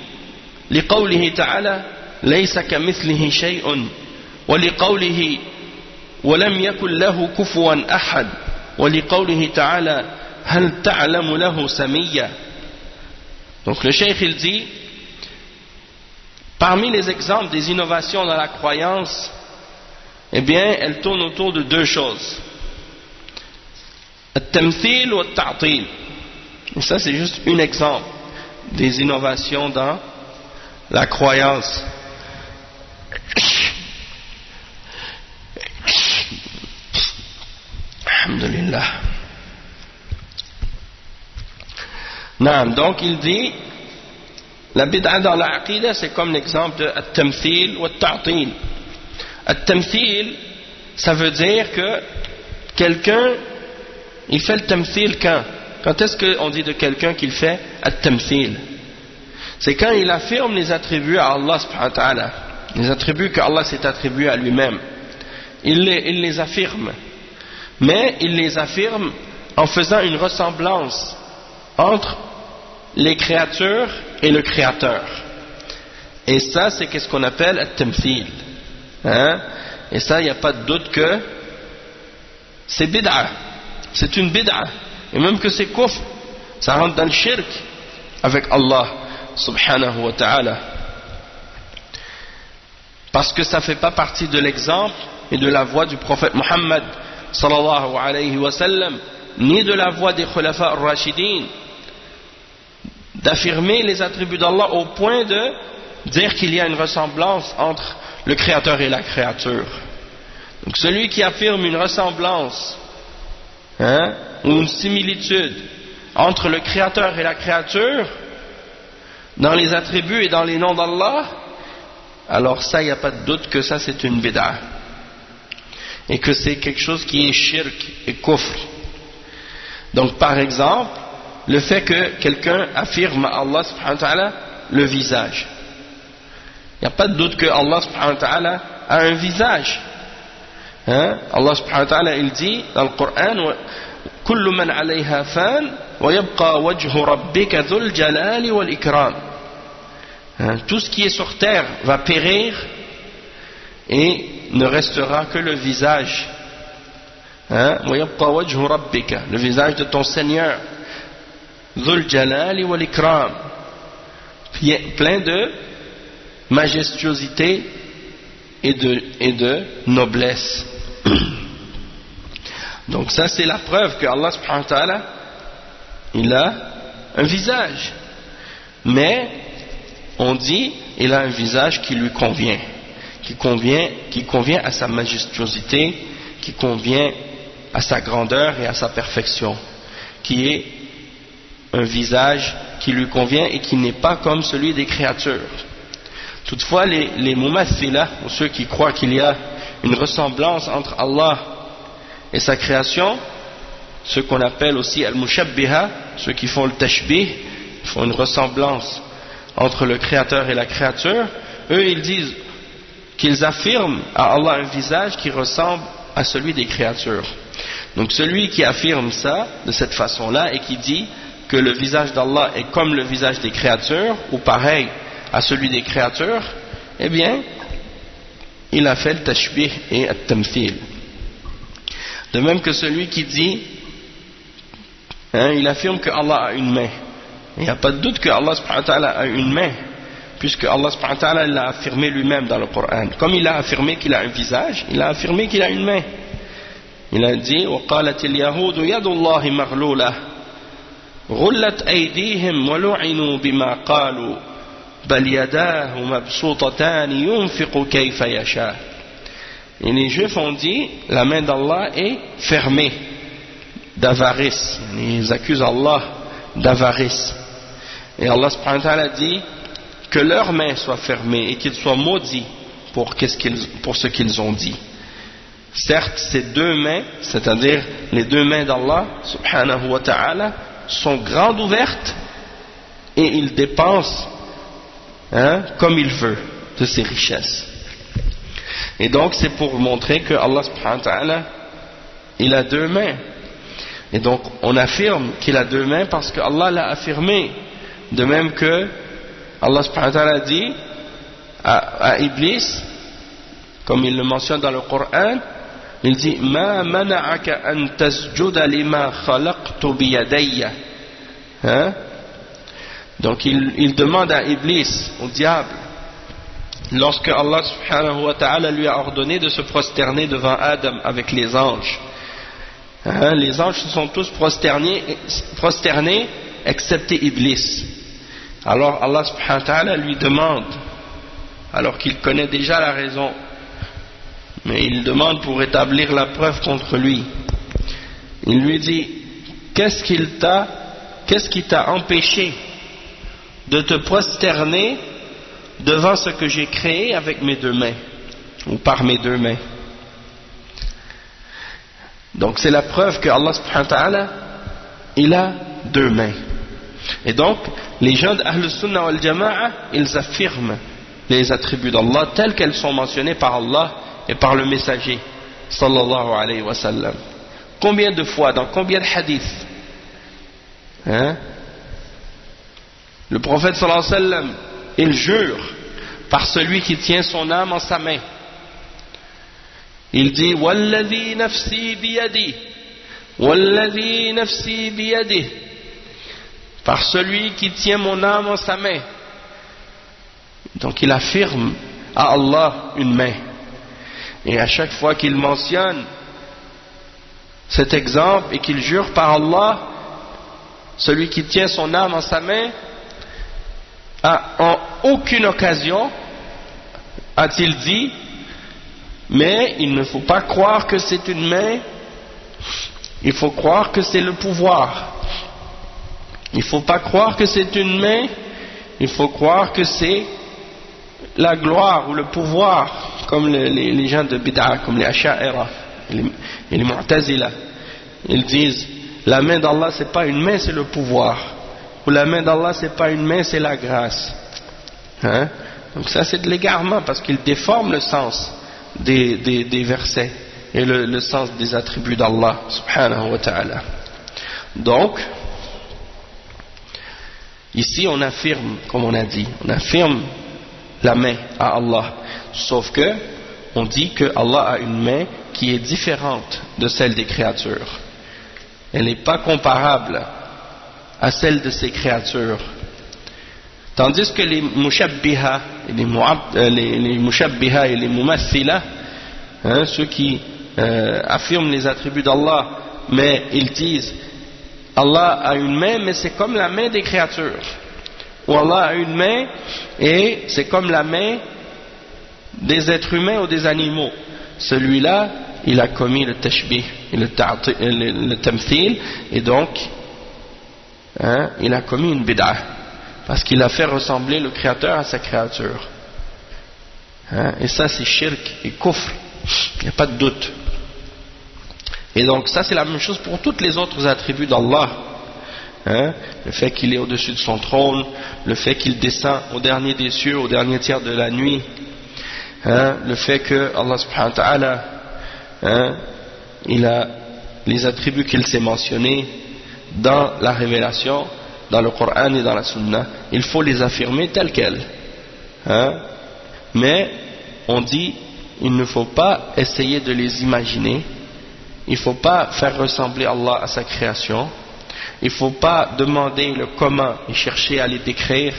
لقوله تعالى ليس كمثله شيء، ولقوله ولم يكن له كفوا أحد، ولقوله تعالى هل تعلم له سميا. Donc le cheikh il dit, parmi les exemples des innovations dans la croyance, eh bien elles tournent autour de deux choses, التمثيل والتعطيل. Et ça c'est juste un exemple des innovations dans la croyance. Alhamdulillah. Donc il dit, la bid'a dans la aqida c'est comme l'exemple de at-tamthil wa at-ta'til. At-tamthil, ça veut dire que quelqu'un il fait le tamthil quand est-ce qu'on dit de quelqu'un qu'il fait at-tamthil? C'est quand il affirme les attributs à Allah subhanahu wa ta'ala, les attributs que Allah s'est attribués à lui-même. Il les affirme, mais il les affirme en faisant une ressemblance entre les créatures et le Créateur. Et ça, c'est qu'est-ce qu'on appelle at-tamthil. Et ça, il n'y a pas de doute que c'est bid'a. C'est une bid'a. Et même que c'est kufr. Ça rentre dans le shirk avec Allah subhanahu wa ta'ala. Parce que ça ne fait pas partie de l'exemple et de la voie du prophète Muhammad sallallahu alayhi wa sallam, ni de la voie des khulafa ar-rashidin, d'affirmer les attributs d'Allah au point de dire qu'il y a une ressemblance entre le Créateur et la créature. Donc celui qui affirme une ressemblance ou une similitude entre le Créateur et la créature dans les attributs et dans les noms d'Allah, alors ça, il n'y a pas de doute que ça c'est une bid'a et que c'est quelque chose qui est shirk et kufr. Donc par exemple, le fait que quelqu'un affirme à Allah subhanahu wa ta'ala le visage, il n'y a pas de doute que Allah subhanahu wa ta'ala a un visage. Allah subhanahu wa ta'ala il dit dans le Coran كل من عليها فان ويبقى وجه ربك ذو الجلال والإكرام. Tout ce qui est sur terre va périr et ne restera que le visage, ويبقى وجه ربك, le visage de ton Seigneur, ذو الجلال والإكرام, plein de majestuosité et de noblesse. Donc ça c'est la preuve que Allah subhanahu wa ta'ala il a un visage, mais on dit il a un visage qui lui convient, qui convient à sa majestuosité, qui convient à sa grandeur et à sa perfection, qui est un visage qui lui convient et qui n'est pas comme celui des créatures. Toutefois les mumathila, ou ceux qui croient qu'il y a une ressemblance entre Allah et sa création, ceux qu'on appelle aussi al-mushabbiha, ceux qui font le tashbih, font une ressemblance entre le créateur et la créature, eux ils disent qu'ils affirment à Allah un visage qui ressemble à celui des créatures. Donc celui qui affirme ça de cette façon-là et qui dit que le visage d'Allah est comme le visage des créatures ou pareil à celui des créatures, eh bien il a fait le tashbih et le tamthil. De même que celui qui dit, il affirme que Allah a une main. Il n'y a pas de doute que Allah subhanahu wa ta'ala a une main, puisque Allah subhanahu wa ta'ala l'a affirmé lui-même dans le Coran. Comme il a affirmé qu'il a un visage, il a affirmé qu'il a une main. Il a dit وقالت اليهود يد الله مغلولة غلت أيديهم ولعنوا بما قالوا بل يداه مبسوطتان ينفق كيف يشاء. Et les Juifs ont dit la main d'Allah est fermée d'avarice. Ils accusent Allah d'avarice. Et Allah subhanahu wa ta'ala dit que leurs mains soient fermées et qu'ils soient maudits pour ce qu'ils ont dit. Certes, ces deux mains, c'est-à-dire les deux mains d'Allah subhanahu wa ta'ala, sont grandes ouvertes et il dépense comme il veut de ses richesses. Et donc c'est pour montrer que Allah subhanahu wa ta'ala, il a deux mains. Et donc on affirme qu'il a deux mains parce que Allah l'a affirmé. De même que Allah subhanahu wa ta'ala dit à Iblis, comme il le mentionne dans le Coran, il dit ma mana'aka an tasjuda lima khalaqtu biyadayya. Donc il demande à Iblis, au diable, lorsque Allah subhanahu wa ta'ala lui a ordonné de se prosterner devant Adam avec les anges. Les anges se sont tous prosternés excepté Iblis. Alors Allah subhanahu wa ta'ala lui demande, alors qu'il connaît déjà la raison, mais il demande pour établir la preuve contre lui. Il lui dit, qu'est-ce qui t'a empêché de te prosterner devant ce que j'ai créé avec mes deux mains, ou par mes deux mains? Donc c'est la preuve que Allah subhanahu wa ta'ala, il a deux mains. Et donc les gens d'Ahl Sunnah wal Jama'a, ils affirment les attributs d'Allah tels qu'elles sont mentionnées par Allah et par le messager sallallahu alayhi wa sallam. Combien de fois, dans combien de hadiths le prophète sallallahu alayhi wa sallam, il jure par celui qui tient son âme en sa main. Il dit walladhi nafsi biyadi, walladhi nafsi biyadi, par celui qui tient mon âme en sa main. Donc il affirme à Allah une main. Et à chaque fois qu'il mentionne cet exemple et qu'il jure par Allah, celui qui tient son âme en sa main, en aucune occasion a-t-il dit, mais il ne faut pas croire que c'est une main, il faut croire que c'est le pouvoir. Il ne faut pas croire que c'est une main, il faut croire que c'est la gloire ou le pouvoir, comme les gens de Bid'a, comme les Asha'ira et les Mu'tazila. Ils disent, la main d'Allah c'est pas une main, c'est le pouvoir. Ou la main d'Allah c'est pas une main, c'est la grâce. Donc ça c'est de l'égarement, parce qu'ils déforment le sens des versets et le sens des attributs d'Allah subhanahu wa ta'ala. Donc ici on affirme, comme on a dit, on affirme la main à Allah, sauf que on dit que Allah a une main qui est différente de celle des créatures. Elle n'est pas comparable à celle de ses créatures. Tandis que les mushabbiha et les mushabbiha et les mumathila, ceux qui affirment les attributs d'Allah, mais ils disent Allah a une main, mais c'est comme la main des créatures. Ou Allah a une main et c'est comme la main des êtres humains ou des animaux. Celui-là, il a commis le tashbih, le tamthil, et donc il a commis une bid'ah, parce qu'il a fait ressembler le créateur à sa créature. Et ça c'est shirk et kufr, il n'y a pas de doute. Et donc ça c'est la même chose pour tous les autres attributs d'Allah. Le fait qu'il est au-dessus de son trône, le fait qu'il descend au dernier des cieux, au dernier tiers de la nuit, le fait que Allah subhanahu wa ta'ala, il a les attributs qu'il s'est mentionnés dans la révélation, dans le Coran et dans la Sunna, il faut les affirmer tels quels. Mais on dit, il ne faut pas essayer de les imaginer, il ne faut pas faire ressembler Allah à sa création, il ne faut pas demander le comment et chercher à les décrire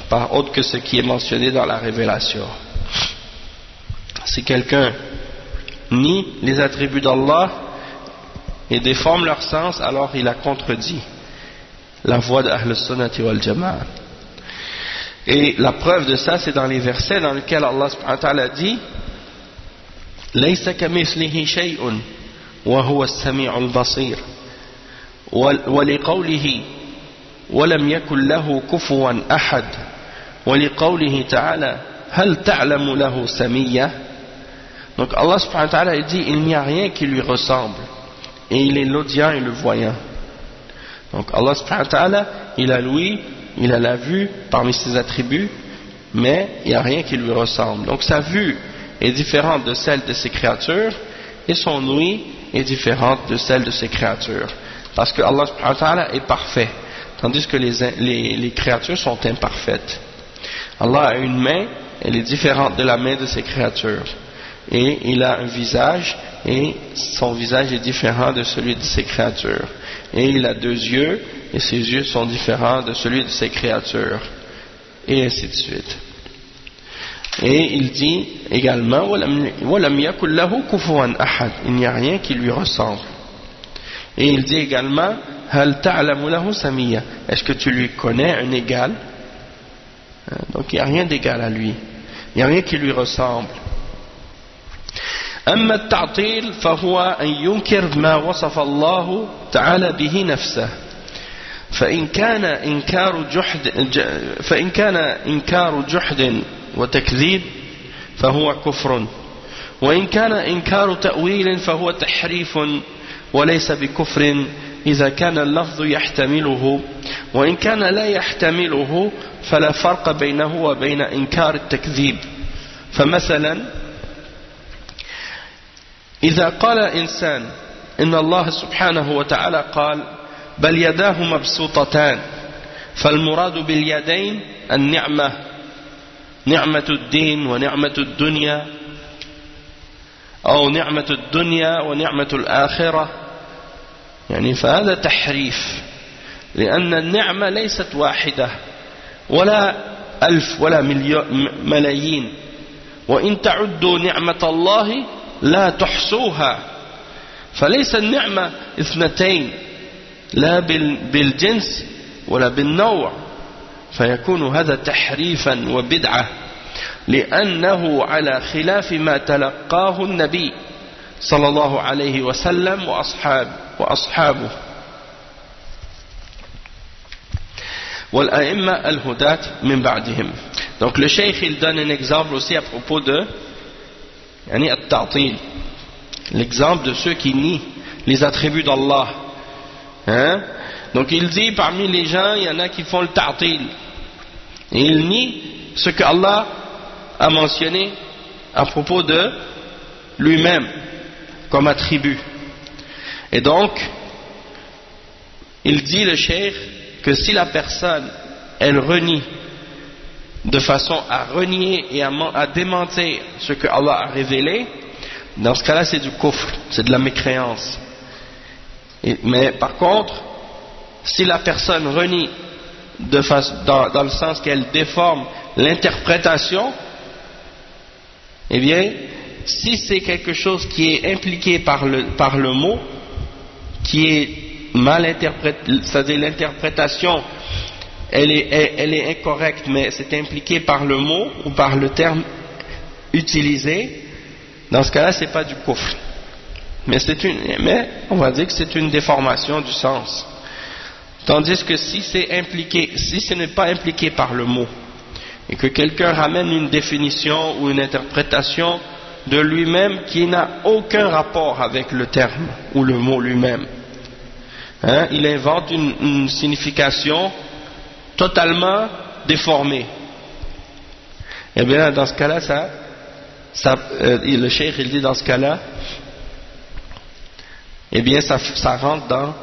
par autre que ce qui est mentionné dans la révélation. Si quelqu'un ni les attributs d'Allah et déforme leur sens, alors il a contredit la voie de Ahl Sunnati wal Jama'a. Et la preuve de ça, c'est dans les versets dans lesquels Allah subhanahu wa ta'ala dit Laysa kamithlihi shay'un wa huwa as-sami'ul basir wa liqawlihi wa lam yakul lahu kufuwan ahad wa liqawlihi ta'ala hal ta'lamu lahu samiyya. Donc Allah subhanahu wa ta'ala dit il n'y a rien qui lui ressemble et il est l'audient et le voyant. Donc Allah subhanahu wa ta'ala il a l'ouïe, il a la vue parmi ses attributs, mais il n'y a rien qui lui ressemble. Donc sa vue est différente de celle de ses créatures et son ouïe est différente de celle de ses créatures, parce que Allah subhanahu wa ta'ala est parfait, tandis que les créatures sont imparfaites. Allah a une main, elle est différente de la main de ses créatures, et il a un visage et son visage est différent de celui de ses créatures, et il a 2 yeux et ses yeux sont différents de celui de ses créatures, et ainsi de suite. Et il dit également وَلَمْ يَكُنْ لَهُ كُفُوًا أَحَدٌ, il n'y a rien qui lui ressemble. Et il dit également هَلْ تَعْلَمُ لَهُ سَمِيًّا, est-ce que tu lui connais un égal? Donc il n'y a rien d'égal à lui, il n'y a rien qui lui ressemble. أما التعطيل فهو أن ينكر ما وصف الله تعالى به نفسه فإن كان إنكار جحد وتكذيب فهو كفر وإن كان إنكار تأويل فهو تحريف وليس بكفر إذا كان اللفظ يحتمله وإن كان لا يحتمله فلا فرق بينه وبين إنكار التكذيب. فمثلا إذا قال إنسان إن الله سبحانه وتعالى قال بل يداه مبسوطتان فالمراد باليدين النعمة نعمة الدين ونعمة الدنيا أو نعمة الدنيا ونعمة الآخرة يعني فهذا تحريف لأن النعمة ليست واحدة ولا 1000 ولا ملايين وإن تعدوا نعمة الله لا تحصوها فليس النعمة 2 لا بالجنس ولا بالنوع فيكون هذا تحريفا وبدعة لأنه على خلاف ما تلقاه النبي صلى الله عليه وسلم وأصحابه والأئمة الهداة من بعدهم. Donc le cheikh il donne un exemple aussi à propos de يعني التعطيل, l'exemple de ceux qui nient les attributs d'Allah. Donc il dit parmi les gens il y en a qui font le ta'til et ils nient ce que Allah a mentionné à propos de lui-même comme attribut. Et donc il dit le cheikh que si la personne elle renie de façon à renier et à démentir ce que Allah a révélé, dans ce cas-là c'est du kufr, c'est de la mécréance. Mais par contre, si la personne renie dans le sens qu'elle déforme l'interprétation, eh bien, si c'est quelque chose qui est impliqué par le mot, qui est mal interprété, c'est-à-dire l'interprétation, elle est incorrecte, mais c'est impliqué par le mot ou par le terme utilisé, dans ce cas-là, c'est pas du kufr. Mais on va dire que c'est une déformation du sens. Tandis que si ce n'est pas impliqué par le mot, et que quelqu'un ramène une définition ou une interprétation de lui-même qui n'a aucun rapport avec le terme ou le mot lui-même, il invente une signification totalement déformée, et bien dans ce cas-là, le cheikh il dit dans ce cas-là, eh bien ça rentre dans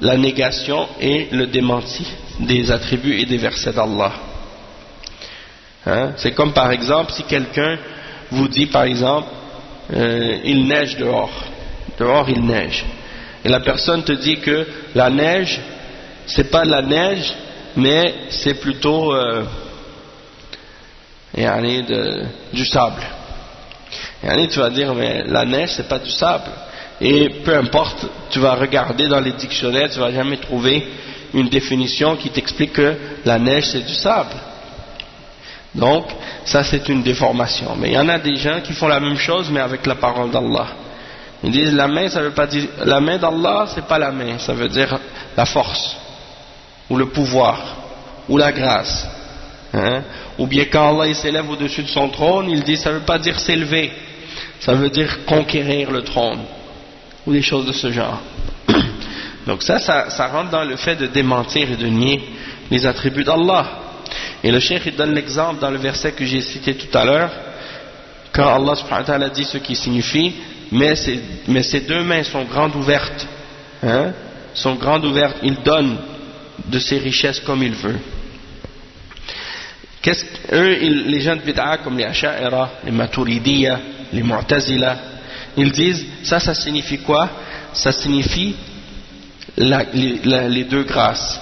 la négation et le démenti des attributs et des versets d'Allah. C'est comme par exemple si quelqu'un vous dit par exemple il neige dehors il neige, et la personne te dit que la neige c'est pas de la neige mais c'est plutôt du sable. Et tu vas dire, mais la neige, c'est pas du sable. Et peu importe, tu vas regarder dans les dictionnaires, tu vas jamais trouver une définition qui t'explique que la neige, c'est du sable. Donc, ça, c'est une déformation. Mais il y en a des gens qui font la même chose, mais avec la parole d'Allah. Ils disent, la main, ça veut pas dire, la main d'Allah, c'est pas la main, ça veut dire la force, ou le pouvoir, ou la grâce. Ou bien quand Allah il s'élève au-dessus de son trône, il dit, ça veut pas dire s'élever, ça veut dire conquérir le trône, ou des choses de ce genre. Donc ça rentre dans le fait de démentir et de nier les attributs d'Allah. Et le cheikh il donne l'exemple dans le verset que j'ai cité tout à l'heure, quand Allah subhanahu wa ta'ala dit ce qui signifie, mais ses deux mains sont grandes ouvertes, sont grandes ouvertes, il donne de ses richesses comme il veut. Les gens de bid'a comme les Asha'ira, les Maturidiyya, les Mu'tazila, ils disent, ça signifie quoi? Ça signifie les deux grâces.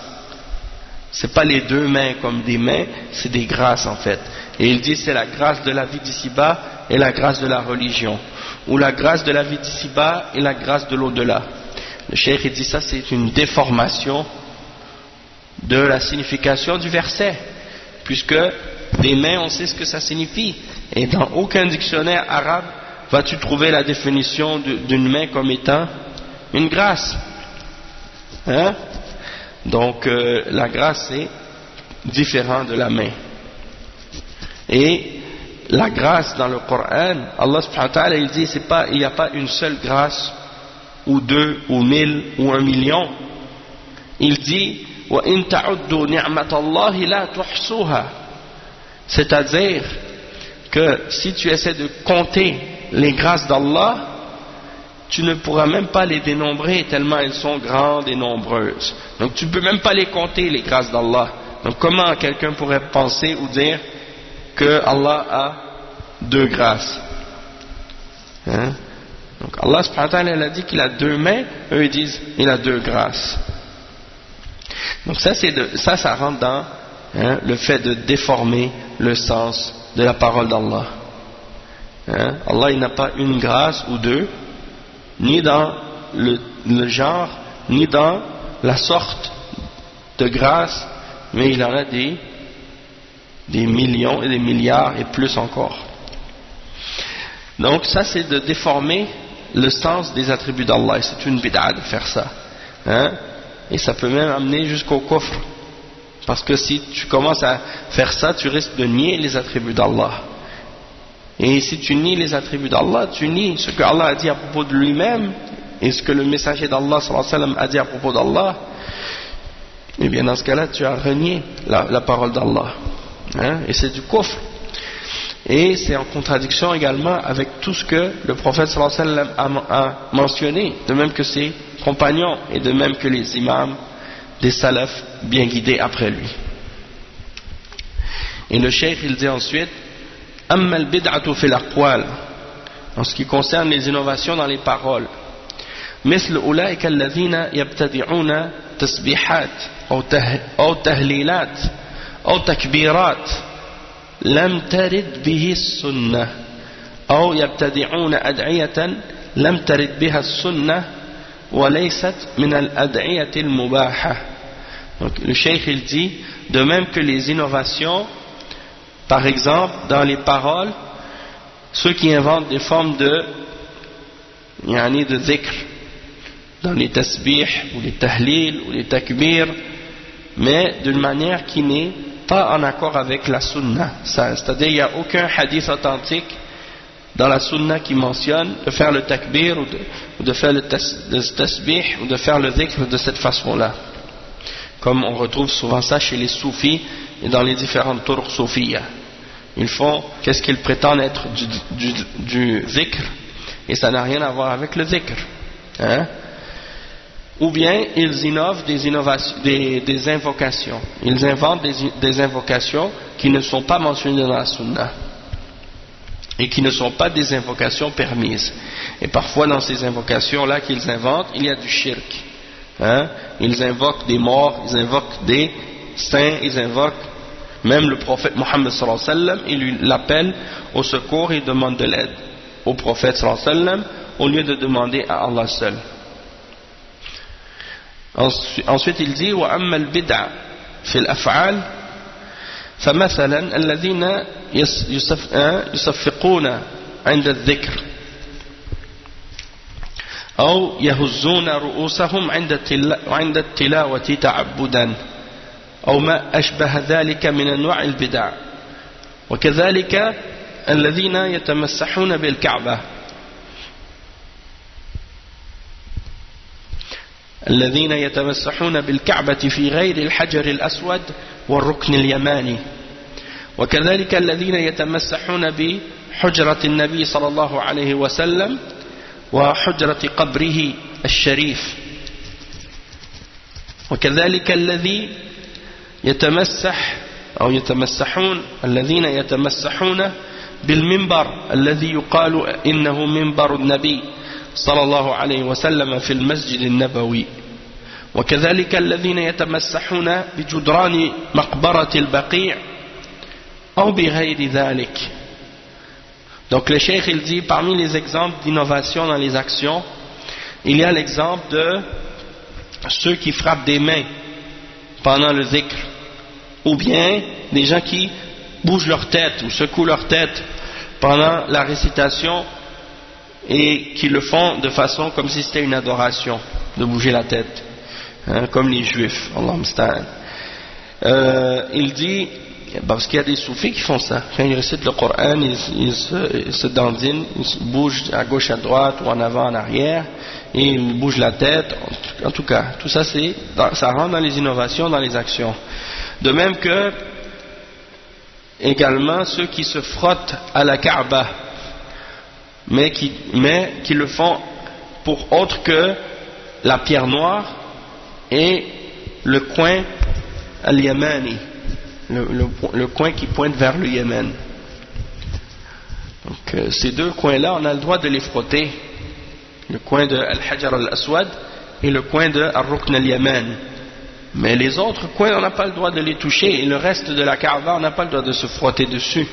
C'est pas les deux mains comme des mains, c'est des grâces en fait. Et ils disent c'est la grâce de la vie d'ici-bas et la grâce de la religion, ou la grâce de la vie d'ici-bas et la grâce de l'au-delà. Le cheikh il dit ça c'est une déformation de la signification du verset, puisque des mains on sait ce que ça signifie, et dans aucun dictionnaire arabe vas-tu trouver la définition d'une main comme étant une grâce. Donc la grâce c'est différent de la main. Et la grâce dans le Coran, Allah subhanahu wa ta'ala il dit il n'y a pas une seule grâce ou deux ou 1000 ou 1 million. Il dit وَإِن تَعُدُّوا نِعْمَةَ اللَّهِ لَا تُحْصُوهَا, c'est-à-dire que si tu essaies de compter les grâces d'Allah, tu ne pourras même pas les dénombrer tellement elles sont grandes et nombreuses. Donc tu ne peux même pas les compter, les grâces d'Allah. Donc comment quelqu'un pourrait penser ou dire que Allah a deux grâces? Donc Allah subhanahu wa ta'ala a dit qu'il a deux mains, eux ils disent il a deux grâces. Donc ça rentre dans le fait de déformer le sens de la parole d'Allah. Allah il n'a pas une grâce ou deux, ni dans le genre, ni dans la sorte de grâce, mais il en a des millions et des milliards et plus encore. Donc ça c'est de déformer le sens des attributs d'Allah, et c'est une bid'a de faire ça. Et ça peut même amener jusqu'au kufr, parce que si tu commences à faire ça, tu risques de nier les attributs d'Allah. Et si tu nies les attributs d'Allah, tu nies ce que Allah a dit à propos de lui-même et ce que le messager d'Allah sallallahu alayhi wa sallam a dit à propos d'Allah. Et bien dans ce cas-là, tu as renié la parole d'Allah. Et c'est du kufr. Et c'est en contradiction également avec tout ce que le prophète sallallahu alayhi wa sallam a mentionné, de même que ses compagnons et de même que les imams des salafs bien guidés après lui. Et le cheikh il dit ensuite, أما البدعة في الأقوال, en ce qui concerne les innovations dans les paroles, مثل أولئك الذين يبتدعون تسبيحات أو تهليلات أو تكبيرات لم ترد به السنة أو يبتدعون أدعية لم ترد بها السنة وليست من الأدعية المباحة. Donc le cheikh il dit, de même que les innovations, par exemple, dans les paroles, ceux qui inventent des formes de dhikr, dans les tasbih, ou les tahlil, ou les takbir, mais d'une manière qui n'est pas en accord avec la sunna. C'est-à-dire, il n'y a aucun hadith authentique dans la sunna qui mentionne de faire le takbir, ou de faire le tasbih, ou de faire le dhikr de cette façon-là. Comme on retrouve souvent ça chez les soufis et dans les différentes tours soufiyya. Ils font, qu'est-ce qu'ils prétendent être du dhikr, et ça n'a rien à voir avec le dhikr. Ou bien ils innovent des invocations. Ils inventent des invocations qui ne sont pas mentionnées dans la sunna et qui ne sont pas des invocations permises. Et parfois dans ces invocations-là qu'ils inventent, il y a du shirk. Ils invoquent des morts, ils invoquent des saints, ils invoquent même le prophète Mohammed sallallahu alayhi wa sallam, il l'appelle au secours et il demande de l'aide au prophète sallallahu alayhi wa sallam au lieu de demander à Allah seul. Ensuite il dit وأما البدع في الأفعال فمثلا الذين يصفقون عند الذكر أو يهزون رؤوسهم عند التلاوة تعبدا أو ما أشبه ذلك من أنواع البدع وكذلك الذين يتمسحون بالكعبة في غير الحجر الأسود والركن اليماني وكذلك الذين يتمسحون بحجرة النبي صلى الله عليه وسلم وحجرة قبره الشريف وكذلك الذين يتمسحون بالمنبر الذي يقال إنه منبر النبي صلى الله عليه وسلم في المسجد النبوي وكذلك الذين يتمسحون بجدران مقبرة البقيع أو بغير ذلك. Donc le cheikh il dit parmi les exemples d'innovation dans les actions, il y a l'exemple de ceux qui frappent des mains pendant le zikr, ou bien des gens qui bougent leur tête ou secouent leur tête pendant la récitation et qui le font de façon comme si c'était une adoration de bouger la tête, hein, comme les juifs. Allah musta'an. Il dit parce qu'il y a des soufis qui font ça. Quand ils récitent le Coran, ils se dandinent, ils bougent à gauche, à droite, ou en avant, en arrière, et ils bougent la tête. En tout cas, tout ça, ça rentre dans les innovations, dans les actions. De même que, également, ceux qui se frottent à la Kaaba, mais qui le font pour autre que la pierre noire et le coin al-Yamani. Le coin qui pointe vers le Yémen. Donc ces deux coins-là, on a le droit de les frotter. Le coin de Al-Hajar al-Aswad et le coin de Al-Rukn al-Yaman. Mais les autres coins, on n'a pas le droit de les toucher. Et le reste de la Kaaba, on n'a pas le droit de se frotter dessus.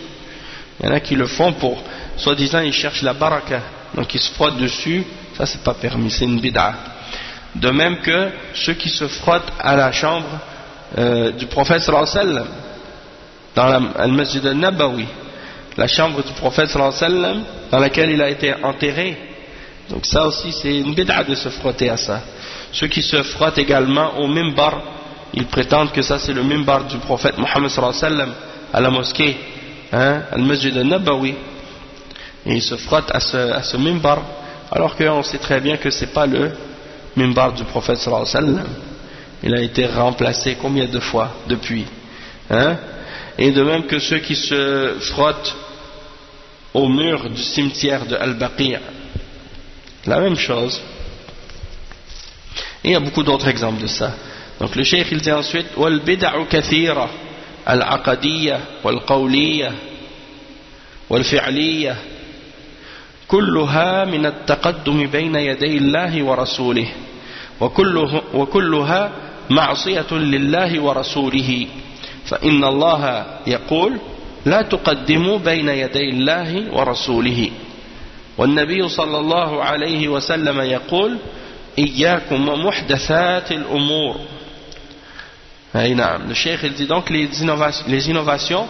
Il y en a qui le font pour, soi-disant, ils cherchent la baraka. Donc ils se frottent dessus. Ça, c'est pas permis, c'est une bid'a. De même que ceux qui se frottent à la chambre du prophète sallallahu alayhi wa sallam, dans le masjid al-Nabawi, la chambre du prophète sallallahu alayhi wa sallam, dans laquelle il a été enterré. Donc ça aussi c'est une bid'a de se frotter à ça. Ceux qui se frottent également au mimbar, ils prétendent que ça c'est le mimbar du prophète Mohammed sallallahu alayhi wa sallam à la mosquée, hein, al-masjid al-Nabawi, et ils se frottent à ce mimbar, alors qu'on sait très bien que c'est pas le mimbar du prophète sallallahu alayhi wa sallam. Il a été remplacé combien de fois depuis, hein? Et de même que ceux qui se frottent au mur du cimetière de Al-Baqi', la même chose. Et il y a beaucoup d'autres exemples de ça. Donc le cheikh il dit ensuite وَالْبِدَعُ كَثِيرَةٌ الْعَقَدِيَّةُ وَالْقَوْلِيَّةُ وَالْفِعْلِيَّةُ كُلُّهَا مِنَ التَّقَدُّمِ بَيْنَ يَدَيِ اللَّهِ وَرَسُولِهِ وكلها معصية لله ورسوله فإن الله يقول لا تقدموا بين يدي الله ورسوله والنبي صلى الله عليه وسلم يقول إياكم ومحدثات الأمور. Le cheikh il dit donc les innovations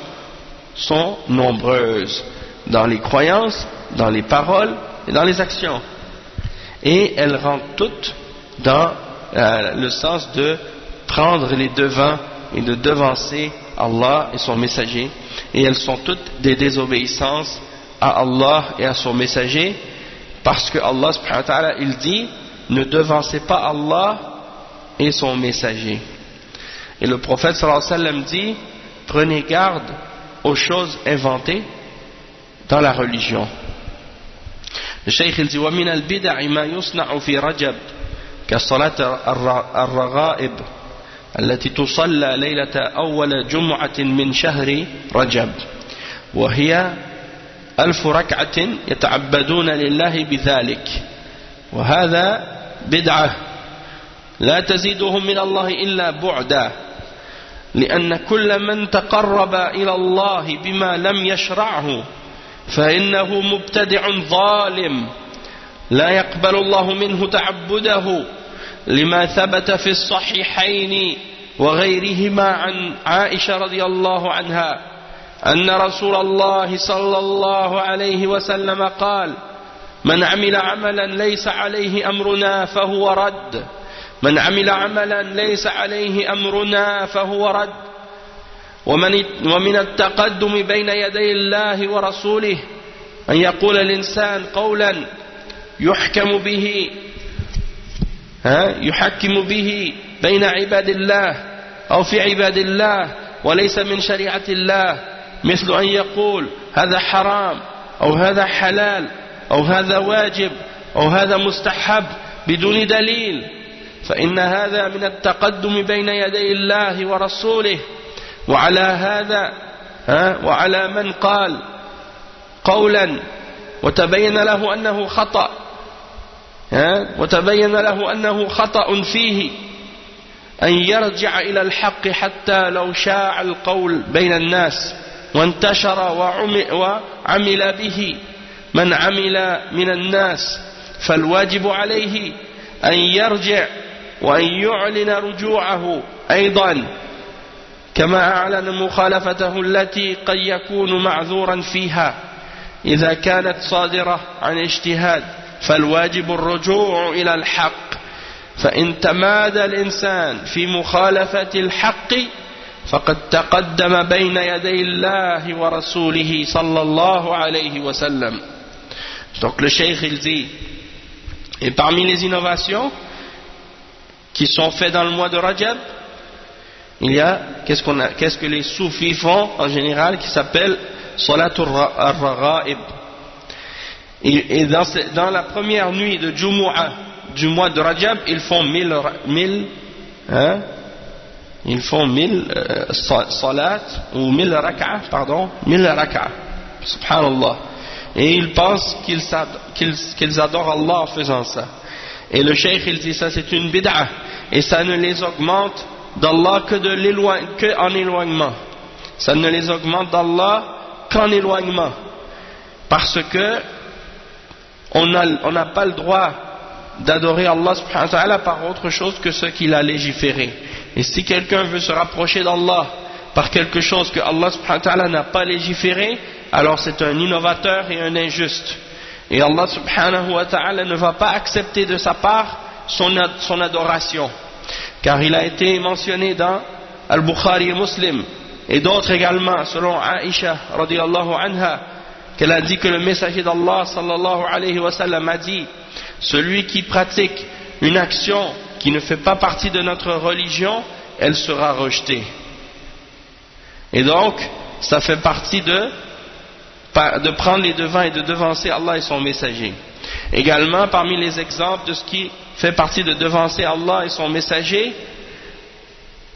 sont nombreuses dans les croyances, dans les paroles et dans les actions, et elles rentrent toutes dans le sens de prendre les devants et de devancer Allah et son messager, et elles sont toutes des désobéissances à Allah et à son messager, parce que Allah subhanahu wa ta'ala il dit ne devancez pas Allah et son messager. Et le prophète sallallahu alayhi wa sallam dit prenez garde aux choses inventées dans la religion. Le cheikh il dit wa min al-bid'a ma yusna'u fi Rajab كصلاة الرغائب التي تصلى ليلة أول جمعة من شهر رجب وهي 1000 ركعة يتعبدون لله بذلك وهذا بدعة لا تزيدهم من الله إلا بعدا لأن كل من تقرب إلى الله بما لم يشرعه فإنه مبتدع ظالم لا يقبل الله منه تعبده لما ثبت في الصحيحين وغيرهما عن عائشة رضي الله عنها أن رسول الله صلى الله عليه وسلم قال: من عمل عملا ليس عليه أمرنا فهو رد، من عمل عملا ليس عليه أمرنا فهو رد. ومن التقدم بين يدي الله ورسوله أن يقول الإنسان قولا يحكم به بين عباد الله أو في عباد الله وليس من شريعة الله، مثل أن يقول هذا حرام أو هذا حلال أو هذا واجب أو هذا مستحب بدون دليل، فإن هذا من التقدم بين يدي الله ورسوله. وعلى هذا وعلى من قال قولا وتبين له أنه خطأ فيه أن يرجع إلى الحق حتى لو شاع القول بين الناس وانتشر وعمل به من عمل من الناس، فالواجب عليه أن يرجع وأن يعلن رجوعه أيضا، كما أعلن مخالفته التي قد يكون معذورا فيها إذا كانت صادرة عن اجتهاد، فالواجب الرجوع إلى الحق. فإن تمادى الإنسان في مخالفة الحق فقد تقدم بين يدي الله ورسوله صلى الله alayhi wa sallam. Donc le cheikh il dit, et parmi les innovations qui sont faites dans le mois de Rajab, il y a qu'est-ce que les soufis font en général qui s'appelle Salatul Raghaib. Et dans la première nuit de Jumu'ah du mois de Rajab, ils font 1000 salat ou 1000 rak'ah, pardon, 1000 rak'ah, subhanallah. Et ils pensent qu'ils adorent Allah en faisant ça. Et le cheikh il dit ça c'est une bid'ah, et ça ne les augmente d'Allah qu'en éloignement. Ça ne les augmente d'Allah qu'en éloignement, parce que on n'a pas le droit d'adorer Allah subhanahu wa ta'ala par autre chose que ce qu'il a légiféré. Et si quelqu'un veut se rapprocher d'Allah par quelque chose que Allah subhanahu wa ta'ala n'a pas légiféré, alors c'est un innovateur et un injuste. Et Allah subhanahu wa ta'ala ne va pas accepter de sa part son adoration, car il a été mentionné dans Al-Bukhari et Muslim et d'autres également, selon Aïcha radiyallahu anha, qu'elle a dit que le messager d'Allah sallallahu alayhi wa sallam a dit: celui qui pratique une action qui ne fait pas partie de notre religion, elle sera rejetée. Et donc ça fait partie de prendre les devants et de devancer Allah et son messager. Également, parmi les exemples de ce qui fait partie de devancer Allah et son messager,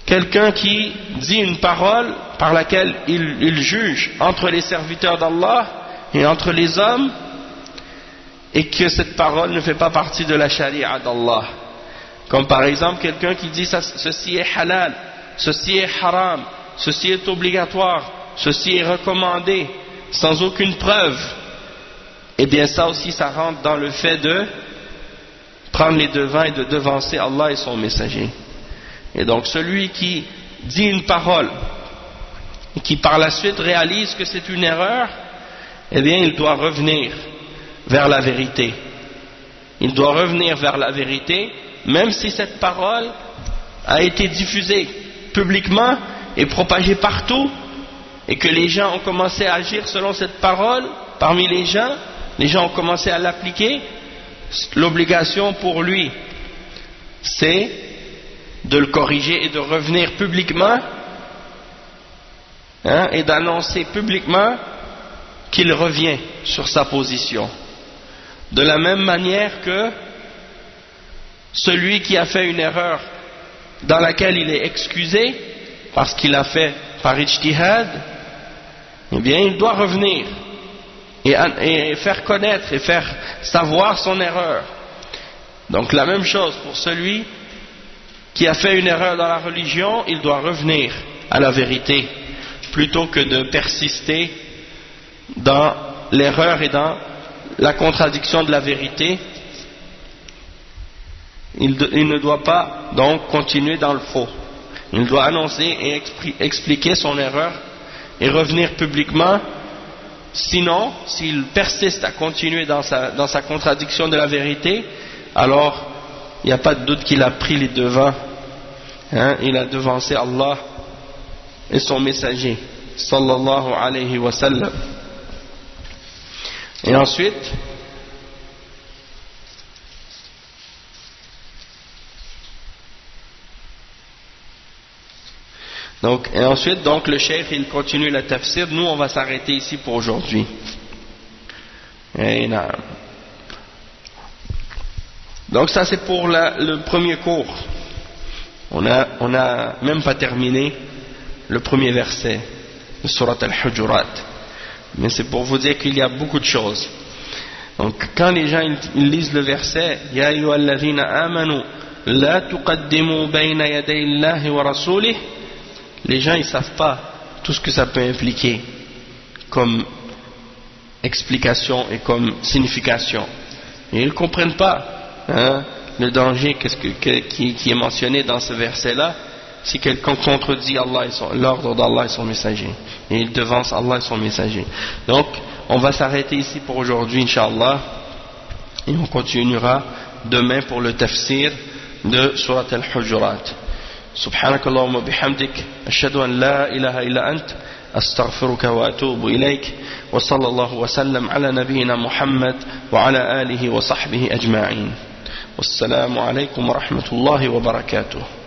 quelqu'un qui dit une parole par laquelle il juge entre les serviteurs d'Allah et entre les hommes, et que cette parole ne fait pas partie de la charia d'Allah. Comme par exemple quelqu'un qui dit ceci est halal, ceci est haram, ceci est obligatoire, ceci est recommandé, sans aucune preuve. Et bien ça aussi ça rentre dans le fait de prendre les devants et de devancer Allah et son messager. Et donc celui qui dit une parole et qui par la suite réalise que c'est une erreur, eh bien il doit revenir vers la vérité. Il doit revenir vers la vérité, même si cette parole a été diffusée publiquement et propagée partout, et que les gens ont commencé à agir selon cette parole parmi les gens ont commencé à l'appliquer. L'obligation pour lui, c'est de le corriger et de revenir publiquement, et d'annoncer publiquement qu'il revient sur sa position. De la même manière que celui qui a fait une erreur dans laquelle il est excusé parce qu'il a fait par ijtihad, eh bien il doit revenir et faire connaître et faire savoir son erreur. Donc la même chose pour celui qui a fait une erreur dans la religion, il doit revenir à la vérité plutôt que de persister dans l'erreur et dans la contradiction de la vérité, il ne doit pas donc continuer dans le faux. Il doit annoncer et expliquer son erreur et revenir publiquement. Sinon, s'il persiste à continuer dans sa contradiction de la vérité, alors il n'y a pas de doute qu'il a pris les devants, il a devancé Allah et son messager sallallahu alayhi wa sallam. Et ensuite, donc le cheikh il continue la tafsir. Nous on va s'arrêter ici pour aujourd'hui. Donc ça c'est pour le premier cours. On a même pas terminé le premier verset de Surat Al-Hujurat, mais c'est pour vous dire qu'il y a beaucoup de choses. Donc quand les gens ils lisent le verset Ya ayyuhalladhina amanu la tuqaddimu bayna yaday Allahi wa rasulih, les gens ils savent pas tout ce que ça peut impliquer comme explication et comme signification, et ils ne comprennent pas le danger qui est mentionné dans ce verset là. Si quelqu'un contredit l'ordre d'Allah et son messager, et il devance Allah et son messager. Donc on va s'arrêter ici pour aujourd'hui Inch'Allah, et on continuera demain pour le tafsir de Surat Al-Hujurat. Subhanakallahumma bihamdik, ashhadu an la ilaha illa ant, astaghfiruka wa atubu ilayk, wa sallallahu wa sallam ala nabiyyina Muhammad wa ala alihi wa sahbihi ajma'in. Wassalamu alaykum wa rahmatullahi wa barakatuh.